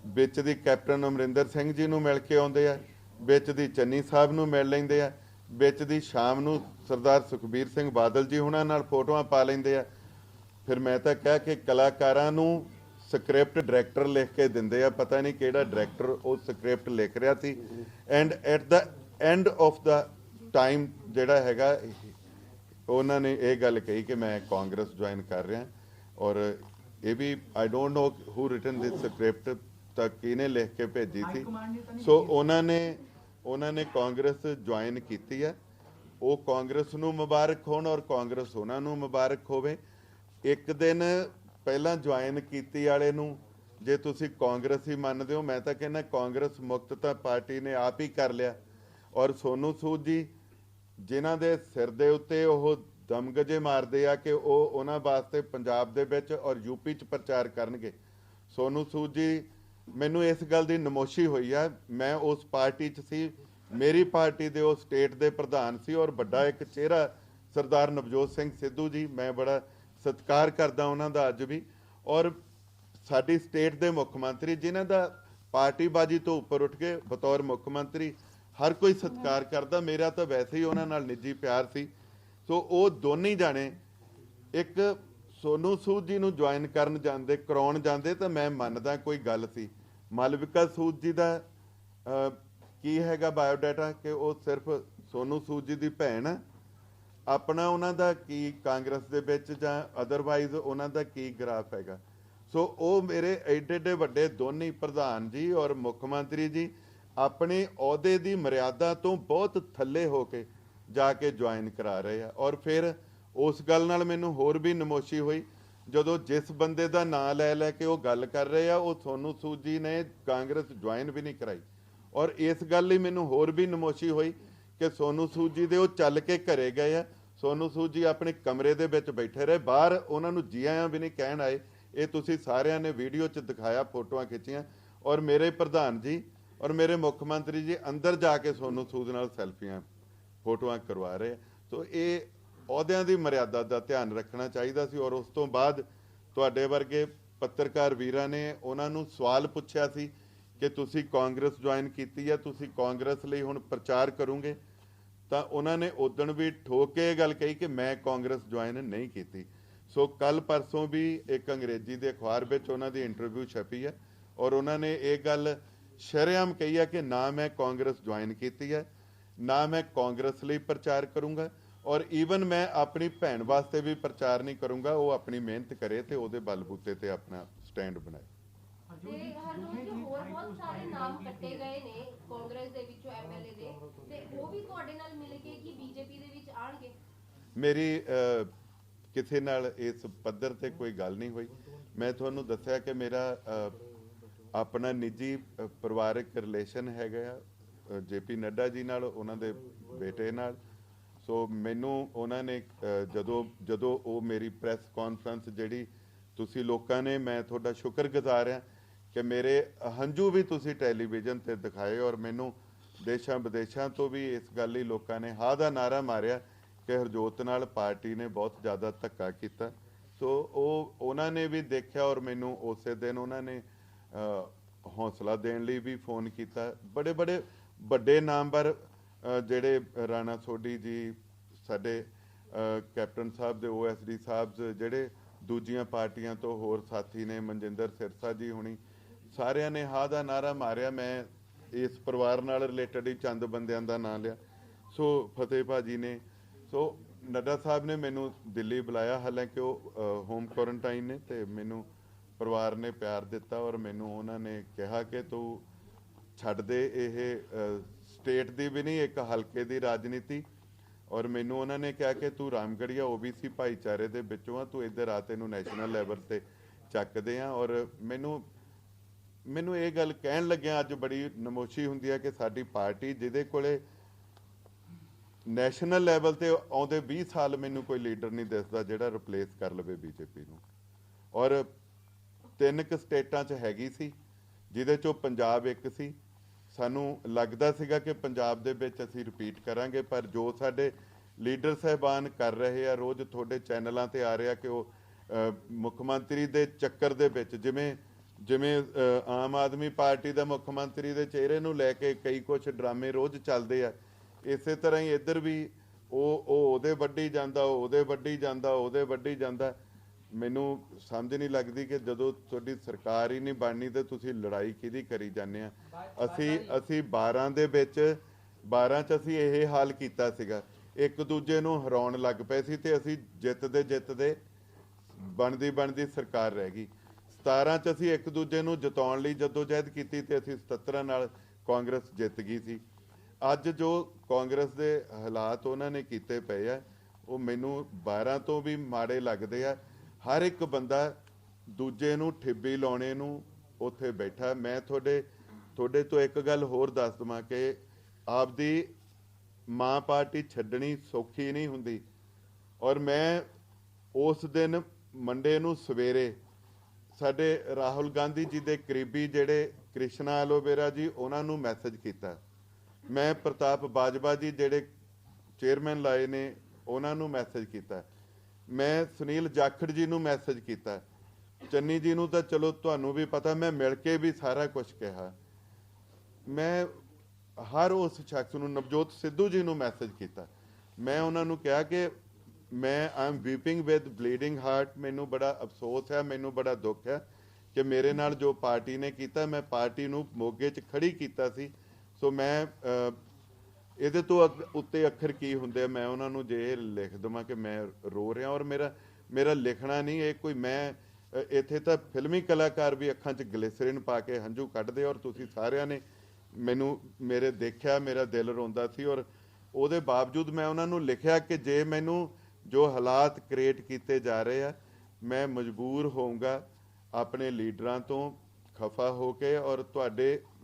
ਵਿੱਚ ਦੀ ਕੈਪਟਨ ਅਮਰਿੰਦਰ ਸਿੰਘ ਜੀ ਨੂੰ ਮਿਲ ਕੇ ਆਉਂਦੇ ਆ, ਵਿੱਚ ਦੀ ਚੰਨੀ ਸਾਹਿਬ ਨੂੰ ਮਿਲ ਲੈਂਦੇ ਆ, ਵਿੱਚ ਦੀ ਸ਼ਾਮ ਨੂੰ ਸਰਦਾਰ ਸੁਖਬੀਰ ਸਿੰਘ ਬਾਦਲ ਜੀ ਉਹਨਾਂ ਨਾਲ ਫੋਟੋਆਂ ਪਾ ਲੈਂਦੇ ਆ। ਫਿਰ ਮੈਂ ਤਾਂ ਕਿਹਾ ਕਿ ਕਲਾਕਾਰਾਂ ਨੂੰ ਸਕ੍ਰਿਪਟ ਡਾਇਰੈਕਟਰ ਲਿਖ ਕੇ ਦਿੰਦੇ ਆ, ਪਤਾ ਨਹੀਂ ਕਿਹੜਾ ਡਾਇਰੈਕਟਰ ਉਹ ਸਕ੍ਰਿਪਟ ਲਿਖ ਰਿਹਾ ਸੀ, and at the end of the time ਜਿਹੜਾ ਹੈਗਾ ਉਹਨਾਂ ਨੇ ਇਹ ਗੱਲ ਕਹੀ ਕਿ ਮੈਂ ਕਾਂਗਰਸ ਜੁਆਇਨ ਕਰ ਰਿਹਾ। ਔਰ ਇਹ ਵੀ I don't know who written this script, ਤਾਂ ਕਿਹਨੇ ਲਿਖ ਕੇ ਭੇਜੀ ਸੀ। ਸੋ ਉਹਨਾਂ ਨੇ ਕਾਂਗਰਸ ਜੁਆਇਨ ਕੀਤੀ ਹੈ। ਉਹ ਕਾਂਗਰਸ ਨੂੰ ਮੁਬਾਰਕ ਹੋਣ ਔਰ ਕਾਂਗਰਸ ਉਹਨਾਂ ਨੂੰ ਮੁਬਾਰਕ ਹੋਵੇ। ਇੱਕ ਦਿਨ ਪਹਿਲਾਂ ਜੁਆਇਨ ਕੀਤੀ ਵਾਲੇ ਨੂੰ ਜੇ ਤੁਸੀਂ ਕਾਂਗਰਸ ਹੀ ਮੰਨਦੇ ਹੋ, ਮੈਂ ਤਾਂ ਕਹਿੰਦਾ ਕਾਂਗਰਸ ਮੁਕਤ ਤਾਂ ਪਾਰਟੀ ਨੇ ਆਪ ਹੀ ਕਰ ਲਿਆ। ਔਰ ਸੋਨੂ ਸੂਦ ਜੀ ਜਿਨ੍ਹਾਂ ਦੇ ਸਿਰ ਦੇ ਉੱਤੇ ਉਹ ਦਮਗਜੇ ਮਾਰਦੇ ਆ ਕਿ ਉਹ ਉਹਨਾਂ ਵਾਸਤੇ ਪੰਜਾਬ ਦੇ ਵਿੱਚ ਔਰ ਯੂਪੀ 'ਚ ਪ੍ਰਚਾਰ ਕਰਨਗੇ। ਸੋਨੂ ਸੂਦ ਜੀ, ਮੈਨੂੰ ਇਸ ਗੱਲ ਦੀ ਨਮੋਸ਼ੀ ਹੋਈ ਆ, ਮੈਂ ਉਸ ਪਾਰਟੀ 'ਚ ਸੀ, ਮੇਰੀ ਪਾਰਟੀ ਦੇ ਉਹ ਸਟੇਟ ਦੇ ਪ੍ਰਧਾਨ ਸੀ ਔਰ ਵੱਡਾ ਇੱਕ ਚਿਹਰਾ ਸਰਦਾਰ ਨਵਜੋਤ ਸਿੰਘ ਸਿੱਧੂ ਜੀ, ਮੈਂ ਬੜਾ ਸਤਿਕਾਰ ਕਰਦਾ ਉਹਨਾਂ ਦਾ ਅੱਜ ਵੀ। ਔਰ ਸਾਡੀ ਸਟੇਟ ਦੇ ਮੁੱਖ ਮੰਤਰੀ ਜਿਨ੍ਹਾਂ ਦਾ ਪਾਰਟੀਬਾਜੀ ਤੋਂ ਉੱਪਰ ਉੱਠ ਕੇ ਬਤੌਰ ਮੁੱਖ ਮੰਤਰੀ ਹਰ ਕੋਈ ਸਤਿਕਾਰ ਕਰਦਾ, ਮੇਰਾ ਤਾਂ ਵੈਸੇ ਹੀ ਉਹਨਾਂ ਨਾਲ ਨਿੱਜੀ ਪਿਆਰ ਸੀ। ਸੋ ਉਹ ਦੋਨੇ ਜਾਣੇ ਇੱਕ ਸੋਨੂ ਸੂਦ ਜੀ ਨੂੰ ਜੁਆਇਨ ਕਰਾਉਣ ਜਾਂਦੇ ਤਾਂ ਮੈਂ ਮੰਨਦਾ ਕੋਈ ਗੱਲ ਸੀ। ਮਾਲਵਿਕਾ ਸੂਦ ਜੀ ਦਾ ਕੀ ਹੈਗਾ ਬਾਇਓਡਾਟਾ ਕਿ ਉਹ ਸਿਰਫ ਸੋਨੂ ਸੂਦ ਜੀ ਦੀ ਭੈਣ ਆ, ਆਪਣਾ ਉਹਨਾਂ ਦਾ ਕੀ ਕਾਂਗਰਸ ਦੇ ਵਿੱਚ ਜਾਂ ਅਦਰਵਾਈਜ਼ ਉਹਨਾਂ ਦਾ ਕੀ ਗ੍ਰਾਫ ਹੈਗਾ। ਸੋ ਉਹ ਮੇਰੇ ਐਡੇ ਵੱਡੇ ਦੋਨੇ ਪ੍ਰਧਾਨ ਜੀ ਔਰ ਮੁੱਖ ਮੰਤਰੀ ਜੀ ਆਪਣੇ ਅਹੁਦੇ ਦੀ ਮਰਿਆਦਾ ਤੋਂ ਬਹੁਤ ਥੱਲੇ ਹੋ ਕੇ ਜਾ ਕੇ ਜੁਆਇਨ ਕਰਾ ਰਹੇ ਆ। ਔਰ ਫਿਰ ਉਸ ਗੱਲ ਨਾਲ ਮੈਨੂੰ ਹੋਰ ਵੀ ਨਮੋਸ਼ੀ ਹੋਈ ਜਦੋਂ ਜਿਸ ਬੰਦੇ ਦਾ ਨਾਂ ਲੈ ਕੇ ਉਹ ਗੱਲ ਕਰ ਰਹੇ ਆ, ਉਹ ਸੋਨੂ ਸੂਦ ਜੀ ਨੇ ਕਾਂਗਰਸ ਜੁਆਇਨ ਵੀ ਨਹੀਂ ਕਰਾਈ। ਔਰ ਇਸ ਗੱਲ ਲਈ ਮੈਨੂੰ ਹੋਰ ਵੀ ਨਮੋਸ਼ੀ ਹੋਈ ਕਿ ਸੋਨੂ ਸੂਦ ਜੀ ਦੇ ਉਹ ਚੱਲ ਕੇ ਘਰੇ ਗਏ ਆ, ਸੋਨੂ ਸੂਦ ਜੀ ਆਪਣੇ ਕਮਰੇ ਦੇ ਵਿੱਚ ਬੈਠੇ ਰਹੇ, ਬਾਹਰ ਉਹਨਾਂ ਨੂੰ ਜੀ ਆਇਆਂ ਵੀ ਨਹੀਂ ਕਹਿਣ ਆਏ। ਇਹ ਤੁਸੀਂ ਸਾਰਿਆਂ ਨੇ ਵੀਡੀਓ 'ਚ ਦਿਖਾਇਆ, ਫੋਟੋਆਂ ਖਿੱਚੀਆਂ। ਔਰ ਮੇਰੇ ਪ੍ਰਧਾਨ ਜੀ ਔਰ ਮੇਰੇ ਮੁੱਖ ਮੰਤਰੀ ਜੀ ਅੰਦਰ ਜਾ ਕੇ ਸੋਨੂ ਸੂਦ ਨਾਲ ਸੈਲਫੀਆਂ ਫੋਟੋਆਂ ਕਰਵਾ ਰਹੇ। ਸੋ ਇਹ ਅਹੁਦਿਆਂ ਦੀ ਮਰਿਆਦਾ ਦਾ ਧਿਆਨ ਰੱਖਣਾ ਚਾਹੀਦਾ ਸੀ। ਔਰ ਉਸ ਤੋਂ ਬਾਅਦ ਤੁਹਾਡੇ ਵਰਗੇ ਪੱਤਰਕਾਰ ਵੀਰਾਂ ਨੇ ਉਹਨਾਂ ਨੂੰ ਸਵਾਲ ਪੁੱਛਿਆ ਸੀ ਕਿ ਤੁਸੀਂ ਕਾਂਗਰਸ ਜੁਆਇਨ ਕੀਤੀ ਹੈ, ਤੁਸੀਂ ਕਾਂਗਰਸ ਲਈ ਹੁਣ ਪ੍ਰਚਾਰ ਕਰੋਗੇ, ਤਾਂ ਉਹਨਾਂ ਨੇ ਉਦਣ ਵੀ ਠੋਕ ਕੇ ਇਹ ਗੱਲ ਕਹੀ ਕਿ ਮੈਂ ਕਾਂਗਰਸ ਜੁਆਇਨ ਨਹੀਂ ਕੀਤੀ। ਸੋ ਕੱਲ ਪਰਸੋਂ ਵੀ ਇੱਕ ਅੰਗਰੇਜ਼ੀ ਦੇ ਅਖਬਾਰ ਵਿੱਚ ਉਹਨਾਂ ਦੀ ਇੰਟਰਵਿਊ ਛਪੀ ਹੈ ਔਰ ਉਹਨਾਂ ਨੇ ਇਹ ਗੱਲ ਸ਼ਰੇਆਮ ਕਹੀ ਹੈ ਕਿ ਨਾ ਮੈਂ ਕਾਂਗਰਸ ਜੁਆਇਨ ਕੀਤੀ ਹੈ, ਨਾ ਮੈਂ ਕਾਂਗਰਸ ਲਈ ਪ੍ਰਚਾਰ ਕਰੂੰਗਾ, ਔਰ ਈਵਨ ਮੈਂ ਆਪਣੀ ਭੈਣ ਵਾਸਤੇ ਵੀ ਪ੍ਰਚਾਰ ਨਹੀਂ ਕਰੂੰਗਾ। ਉਹ ਆਪਣੀ ਮਿਹਨਤ ਕਰੇ ਤੇ ਉਹਦੇ ਬਲਬੂਤੇ ਤੇ ਆਪਣਾ ਸਟੈਂਡ ਬਣਾਏ। ਤੇ ਹਰਜੋਤ ਜੀ, ਹੋਰ ਬਹੁਤ ਸਾਰੇ ਨਾਮ ਕੱਟੇ ਗਏ ਨੇ ਕਾਂਗਰਸ ਦੇ ਵਿੱਚੋਂ ਐਮਐਲਏ ਦੇ, ਤੇ ਉਹ ਵੀ ਤੁਹਾਡੇ ਨਾਲ ਮਿਲ ਕੇ ਕਿ ਬੀਜੇਪੀ ਦੇ ਵਿੱਚ ਆਣਗੇ? ਮੇਰੀ ਕਿਸੇ ਨਾਲ ਇਸ ਪੱਧਰ ਤੇ ਕੋਈ ਗੱਲ ਨਹੀਂ ਹੋਈ। ਮੈਂ ਤੁਹਾਨੂੰ ਦੱਸਿਆ ਕਿ ਮੇਰਾ ਆਪਣਾ ਨਿੱਜੀ ਪਰਿਵਾਰਕ ਰਿਲੇਸ਼ਨ ਹੈਗਾ ਜੇਪੀ ਨੱਡਾ ਜੀ ਨਾਲ, ਉਹਨਾਂ ਦੇ ਬੇਟੇ ਨਾਲ। ਸੋ ਮੈਨੂੰ ਉਹਨਾਂ ਨੇ ਜਦੋਂ ਉਹ ਮੇਰੀ ਪ੍ਰੈਸ ਕਾਨਫਰੰਸ ਜਿਹੜੀ ਤੁਸੀਂ ਲੋਕਾਂ ਨੇ, ਮੈਂ ਤੁਹਾਡਾ ਸ਼ੁਕਰਗੁਜ਼ਾਰ ਹਾਂ ਕਿ ਮੇਰੇ ਹੰਝੂ ਵੀ ਤੁਸੀਂ ਟੈਲੀਵਿਜ਼ਨ ਤੇ ਦਿਖਾਏ ਔਰ ਮੈਨੂੰ ਦੇਸ਼ਾਂ ਵਿਦੇਸ਼ਾਂ ਤੋਂ ਵੀ ਇਸ ਗੱਲ ਲਈ ਲੋਕਾਂ ਨੇ ਹਾਂ ਦਾ ਨਾਰਾ ਮਾਰਿਆ ਕਿ ਹਰਜੋਤ ਨਾਲ ਪਾਰਟੀ ਨੇ ਬਹੁਤ ਜ਼ਿਆਦਾ ਧੱਕਾ ਕੀਤਾ। ਸੋ ਉਹਨਾਂ ਨੇ ਵੀ ਦੇਖਿਆ ਔਰ ਮੈਨੂੰ ਉਸੇ ਦਿਨ ਉਹਨਾਂ ਨੇ ਹੌਸਲਾ ਦੇਣ ਲਈ ਵੀ ਫੋਨ ਕੀਤਾ। ਬੜੇ ਵੱਡੇ ਨਾਮਵਰ ਜਿਹੜੇ ਰਾਣਾ ਸੋਢੀ ਜੀ, ਸਾਡੇ ਕੈਪਟਨ ਸਾਹਿਬ ਦੇ OSD ਸਾਹਿਬ, ਜਿਹੜੇ ਦੂਜੀਆਂ ਪਾਰਟੀਆਂ ਤੋਂ ਹੋਰ ਸਾਥੀ ਨੇ, ਮਨਜਿੰਦਰ ਸਿਰਸਾ ਜੀ ਹੁਣੀ, ਸਾਰਿਆਂ ਨੇ ਹਾਂ ਦਾ ਨਾਰਾ ਮਾਰਿਆ। ਮੈਂ ਇਸ ਪਰਿਵਾਰ ਨਾਲ ਰਿਲੇਟਡ ਹੀ ਚੰਦ ਬੰਦਿਆਂ ਦਾ ਨਾਂ ਲਿਆ। ਸੋ ਫਤਿਹ ਭਾਜੀ ਨੇ, ਸੋ ਨੱਡਾ ਸਾਹਿਬ ਨੇ ਮੈਨੂੰ ਦਿੱਲੀ ਬੁਲਾਇਆ, ਹਾਲਾਂਕਿ ਉਹ ਹੋਮ ਕੁਆਰੰਟਾਈਨ ਨੇ, ਤੇ ਮੈਨੂੰ ਪਰਿਵਾਰ ਨੇ ਪਿਆਰ ਦਿੱਤਾ ਔਰ ਮੈਨੂੰ ਉਹਨਾਂ ਨੇ ਕਿਹਾ ਕਿ ਤੂੰ ਛੱਡ ਦੇ ਇਹ ਸਟੇਟ ਦੀ ਵੀ ਨਹੀਂ, ਇੱਕ ਹਲਕੇ ਦੀ ਰਾਜਨੀਤੀ। ਔਰ ਮੈਨੂੰ ਉਹਨਾਂ ਨੇ ਕਿਹਾ ਕਿ ਤੂੰ ਰਾਮਗੜੀਆ OBC ਭਾਈਚਾਰੇ ਦੇ ਵਿੱਚੋਂ ਆ, ਤੂੰ ਇੱਧਰ ਆ, ਤੈਨੂੰ ਨੈਸ਼ਨਲ ਲੈਵਲ ਤੇ ਚੱਕਦੇ ਆ। ਔਰ ਮੈਨੂੰ ਇਹ ਗੱਲ ਕਹਿਣ ਲੱਗਿਆ ਅੱਜ ਬੜੀ ਨਮੋਸ਼ੀ ਹੁੰਦੀ ਹੈ ਕਿ ਸਾਡੀ ਪਾਰਟੀ ਜਿਹਦੇ ਕੋਲੇ ਨੈਸ਼ਨਲ ਲੈਵਲ ਤੇ ਆਉਂਦੇ 20 ਸਾਲ ਮੈਨੂੰ ਕੋਈ ਲੀਡਰ ਨਹੀਂ ਦਿਸਦਾ ਜਿਹੜਾ ਰਿਪਲੇਸ ਕਰ ਲਵੇ BJP ਨੂੰ। ਔਰ 3 ਸਟੇਟਾਂ 'ਚ ਹੈਗੀ ਸੀ, ਜਿਹਦੇ 'ਚੋਂ ਪੰਜਾਬ ਇੱਕ ਸੀ। ਸਾਨੂੰ ਲੱਗਦਾ ਸੀਗਾ ਕਿ ਪੰਜਾਬ ਦੇ ਵਿੱਚ ਅਸੀਂ ਰਿਪੀਟ ਕਰਾਂਗੇ, ਪਰ ਜੋ ਸਾਡੇ ਲੀਡਰ ਸਾਹਿਬਾਨ ਕਰ ਰਹੇ ਆ, ਰੋਜ਼ ਤੁਹਾਡੇ ਚੈਨਲਾਂ ਤੇ ਆ ਰਿਹਾ ਕਿ ਉਹ ਮੁੱਖ ਮੰਤਰੀ ਦੇ ਚੱਕਰ ਦੇ ਵਿੱਚ, ਜਿਵੇਂ ਆਮ ਆਦਮੀ ਪਾਰਟੀ ਦਾ ਮੁੱਖ ਮੰਤਰੀ ਦੇ ਚਿਹਰੇ ਨੂੰ ਲੈ ਕੇ ਕਈ ਕੁਛ ਡਰਾਮੇ ਰੋਜ਼ ਚੱਲਦੇ ਆ, ਇਸੇ ਤਰ੍ਹਾਂ ਹੀ ਇੱਧਰ ਵੀ ਉਹਦੇ ਵੱਢੀ ਜਾਂਦਾ, ਉਹਦੇ ਵੱਢੀ ਜਾਂਦਾ, ਉਹਦੇ ਵੱਢੀ ਜਾਂਦਾ। ਮੈਨੂੰ ਸਮਝ ਨਹੀਂ ਲੱਗਦੀ ਕਿ ਜਦੋਂ ਤੁਹਾਡੀ ਸਰਕਾਰ ਹੀ ਨਹੀਂ ਬਣਨੀ ਤੇ ਤੁਸੀਂ ਲੜਾਈ ਕਿਹਦੀ ਕਰੀ ਜਾਂਦੇ ਆ। ਅਸੀਂ 12 ਦੇ ਵਿੱਚ 12 'ਚ ਅਸੀਂ ਇਹ ਹਾਲ ਕੀਤਾ ਸੀਗਾ, ਇੱਕ ਦੂਜੇ ਨੂੰ ਹਰਾਉਣ ਲੱਗ ਪਏ ਸੀ ਤੇ ਅਸੀਂ ਜਿੱਤਦੇ ਬਣਦੀ ਸਰਕਾਰ ਰਹਿ ਗਈ। 17 'ਚ ਅਸੀਂ ਇੱਕ ਦੂਜੇ ਨੂੰ ਜਿਤਾਉਣ ਲਈ ਜਦੋਜਹਿਦ ਕੀਤੀ ਤੇ ਅਸੀਂ 77 ਨਾਲ ਕਾਂਗਰਸ ਜਿੱਤ ਗਈ ਸੀ। ਅੱਜ ਜੋ ਕਾਂਗਰਸ ਦੇ ਹਾਲਾਤ ਉਹਨਾਂ ਨੇ ਕੀਤੇ ਪਏ ਆ, ਉਹ ਮੈਨੂੰ 12 ਤੋਂ ਵੀ ਮਾੜੇ ਲੱਗਦੇ ਆ। ਹਰ ਇੱਕ ਬੰਦਾ ਦੂਜੇ ਨੂੰ ਠਿੱਬੀ ਲਾਉਣੇ ਨੂੰ ਉੱਥੇ ਬੈਠਾ। ਮੈਂ ਤੁਹਾਡੇ ਤੋਂ ਇੱਕ ਗੱਲ ਹੋਰ ਦੱਸ ਦੇਵਾਂ ਕਿ ਆਪਦੀ ਮਾਂ ਪਾਰਟੀ ਛੱਡਣੀ ਸੌਖੀ ਨਹੀਂ ਹੁੰਦੀ। ਔਰ ਮੈਂ ਉਸ ਦਿਨ ਮੰਡੇ ਨੂੰ ਸਵੇਰੇ ਸਾਡੇ ਰਾਹੁਲ ਗਾਂਧੀ ਜੀ ਦੇ ਕਰੀਬੀ ਜਿਹੜੇ ਕ੍ਰਿਸ਼ਨਾ ਐਲੋਵੇਰਾ ਜੀ, ਉਹਨਾਂ ਨੂੰ ਮੈਸੇਜ ਕੀਤਾ। ਮੈਂ ਪ੍ਰਤਾਪ ਬਾਜਵਾ ਜੀ ਜਿਹੜੇ ਚੇਅਰਮੈਨ ਲਾਏ ਨੇ, ਉਹਨਾਂ ਨੂੰ ਮੈਸੇਜ ਕੀਤਾ। ਮੈਂ ਸੁਨੀਲ ਜਾਖੜ ਜੀ ਨੂੰ ਮੈਸੇਜ ਕੀਤਾ। ਚੰਨੀ ਜੀ ਨੂੰ ਤਾਂ ਚਲੋ ਤੁਹਾਨੂੰ ਵੀ ਪਤਾ, ਮੈਂ ਮਿਲ ਕੇ ਵੀ ਸਾਰਾ ਕੁਝ ਕਿਹਾ। ਮੈਂ ਹਰ ਉਸ ਸ਼ਖਸ ਨੂੰ, ਨਵਜੋਤ ਸਿੱਧੂ ਜੀ ਨੂੰ ਮੈਸੇਜ ਕੀਤਾ। ਮੈਂ ਉਹਨਾਂ ਨੂੰ ਕਿਹਾ ਕਿ ਮੈਂ ਆਮ ਵੀਪਿੰਗ ਵਿਦ ਬਲੀਡਿੰਗ ਹਾਰਟ, ਮੈਨੂੰ ਬੜਾ ਅਫਸੋਸ ਹੈ, ਮੈਨੂੰ ਬੜਾ ਦੁੱਖ ਹੈ ਕਿ ਮੇਰੇ ਨਾਲ ਜੋ ਪਾਰਟੀ ਨੇ ਕੀਤਾ, ਮੈਂ ਪਾਰਟੀ ਨੂੰ ਮੋਗੇ 'ਚ ਖੜੀ ਕੀਤਾ ਸੀ। ਸੋ ਮੈਂ ਇਹਦੇ ਤੋਂ ਉੱਤੇ ਅੱਖਰ ਕੀ ਹੁੰਦੇ, ਮੈਂ ਉਹਨਾਂ ਨੂੰ ਜੇ ਲਿਖ ਦੇਵਾਂ ਕਿ ਮੈਂ ਰੋ ਰਿਹਾ। ਔਰ ਮੇਰਾ ਲਿਖਣਾ ਨਹੀਂ ਇਹ ਕੋਈ, ਮੈਂ ਇੱਥੇ ਤਾਂ ਫਿਲਮੀ ਕਲਾਕਾਰ ਵੀ ਅੱਖਾਂ 'ਚ ਗਲਿਸਰੀਨ ਪਾ ਕੇ ਹੰਝੂ ਕੱਢਦੇ, ਔਰ ਤੁਸੀਂ ਸਾਰਿਆਂ ਨੇ ਮੇਰੇ ਦੇਖਿਆ, ਮੇਰਾ ਦਿਲ ਰੋਂਦਾ ਸੀ। ਔਰ ਉਹਦੇ ਬਾਵਜੂਦ ਮੈਂ ਉਹਨਾਂ ਨੂੰ ਲਿਖਿਆ ਕਿ ਜੇ ਮੈਨੂੰ ਜੋ ਹਾਲਾਤ ਕ੍ਰੀਏਟ ਕੀਤੇ ਜਾ ਰਹੇ ਆ, ਮੈਂ ਮਜਬੂਰ ਹੋਊਂਗਾ ਆਪਣੇ ਲੀਡਰਾਂ ਤੋਂ ਖਫਾ ਹੋ ਕੇ, ਔਰ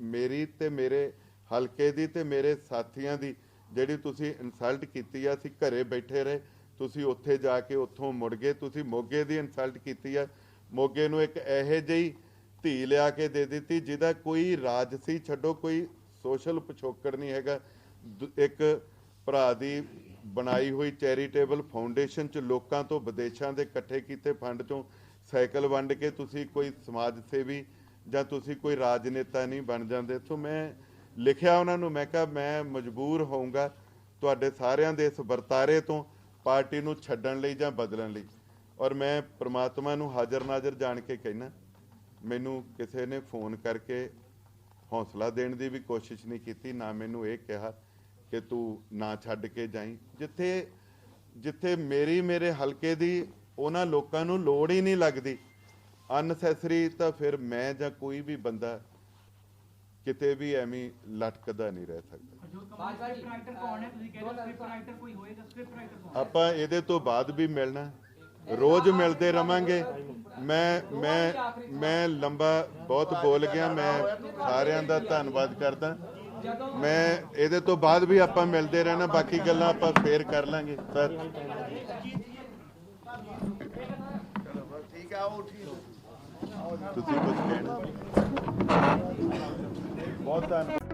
ਮੇਰੀ ਤੇ ਮੇਰੇ ਹਲਕੇ ਦੀ ਤੇ ਮੇਰੇ ਸਾਥੀਆਂ ਦੀ ਜਿਹੜੀ ਤੁਸੀਂ ਇਨਸਲਟ ਕੀਤੀ ਆ। ਅਸੀਂ ਘਰੇ ਬੈਠੇ ਰਹੇ, ਤੁਸੀਂ ਉੱਥੇ ਜਾ ਕੇ ਉੱਥੋਂ ਮੁੜ ਗਏ। ਤੁਸੀਂ ਮੋਗੇ ਦੀ ਇਨਸਲਟ ਕੀਤੀ ਆ, ਮੋਗੇ ਨੂੰ ਇੱਕ ਇਹੋ ਜਿਹੀ ਧੀ ਲਿਆ ਕੇ ਦੇ ਦਿੱਤੀ ਜਿਹਦਾ ਕੋਈ ਰਾਜਸੀ ਛੱਡੋ, ਕੋਈ ਸੋਸ਼ਲ ਪਿਛੋਕੜ ਨਹੀਂ ਹੈਗਾ। ਇੱਕ ਭਰਾ ਦੀ ਬਣਾਈ ਹੋਈ ਚੈਰੀਟੇਬਲ ਫਾਊਂਡੇਸ਼ਨ 'ਚ ਲੋਕਾਂ ਤੋਂ ਵਿਦੇਸ਼ਾਂ ਦੇ ਇਕੱਠੇ ਕੀਤੇ ਫੰਡ 'ਚੋਂ ਸਾਈਕਲ ਵੰਡ ਕੇ ਤੁਸੀਂ ਕੋਈ ਸਮਾਜ ਸੇਵੀ ਜਾਂ ਤੁਸੀਂ ਕੋਈ ਰਾਜਨੇਤਾ ਨਹੀਂ ਬਣ ਜਾਂਦੇ। ਸੋ ਮੈਂ ਲਿਖਿਆ ਉਹਨਾਂ ਨੂੰ, ਮੈਂ ਕਿਹਾ ਮੈਂ ਮਜਬੂਰ ਹੋਊਂਗਾ ਤੁਹਾਡੇ ਸਾਰਿਆਂ ਦੇ ਇਸ ਵਰਤਾਰੇ ਤੋਂ ਪਾਰਟੀ ਨੂੰ ਛੱਡਣ ਲਈ ਜਾਂ ਬਦਲਣ ਲਈ। ਔਰ ਮੈਂ ਪ੍ਰਮਾਤਮਾ ਨੂੰ ਹਾਜ਼ਰ ਨਾਜ਼ਰ ਜਾਣ ਕੇ ਕਹਿਣਾ, ਮੈਨੂੰ ਕਿਸੇ ਨੇ ਫੋਨ ਕਰਕੇ ਹੌਸਲਾ ਦੇਣ ਦੀ ਵੀ ਕੋਸ਼ਿਸ਼ ਨਹੀਂ ਕੀਤੀ, ਨਾ ਮੈਨੂੰ ਇਹ ਕਿਹਾ ਕਿ ਤੂੰ ਨਾ ਛੱਡ ਕੇ ਜਾਈਂ। ਜਿੱਥੇ ਮੇਰੇ ਹਲਕੇ ਦੀ ਉਹਨਾਂ ਲੋਕਾਂ ਨੂੰ ਲੋੜ ਹੀ ਨਹੀਂ ਲੱਗਦੀ ਅਨਸੈਸਰੀ, ਤਾਂ ਫਿਰ ਮੈਂ ਜਾਂ ਕੋਈ ਵੀ ਬੰਦਾ ਕਿਤੇ ਵੀ ਐਵੇਂ ਲਟਕਦਾ ਨਹੀਂ ਰਹਿ ਸਕਦਾ। ਆਪਾਂ ਇਹਦੇ ਤੋਂ ਬਾਅਦ ਵੀ ਮਿਲਣਾ, ਰੋਜ਼ ਮਿਲਦੇ ਰਵਾਂਗੇ। ਮੈਂ ਲੰਬਾ ਬਹੁਤ ਬੋਲ ਗਿਆ, ਮੈਂ ਸਾਰਿਆਂ ਦਾ ਧੰਨਵਾਦ ਕਰਦਾ। ਮੈਂ ਇਹਦੇ ਤੋਂ ਬਾਅਦ ਵੀ ਆਪਾਂ ਮਿਲਦੇ ਰਹਿਣਾ, ਬਾਕੀ ਗੱਲਾਂ ਆਪਾਂ ਫੇਰ ਕਰ ਲਾਂਗੇ। ਸਰ ਠੀਕ ਆ, ਉਹ ਠੀਕ ਤੁਸੀਂ ਕੁਝ ਕਹਿਣਾ? ਬਹੁਤ ਧੰਨਵਾਦ।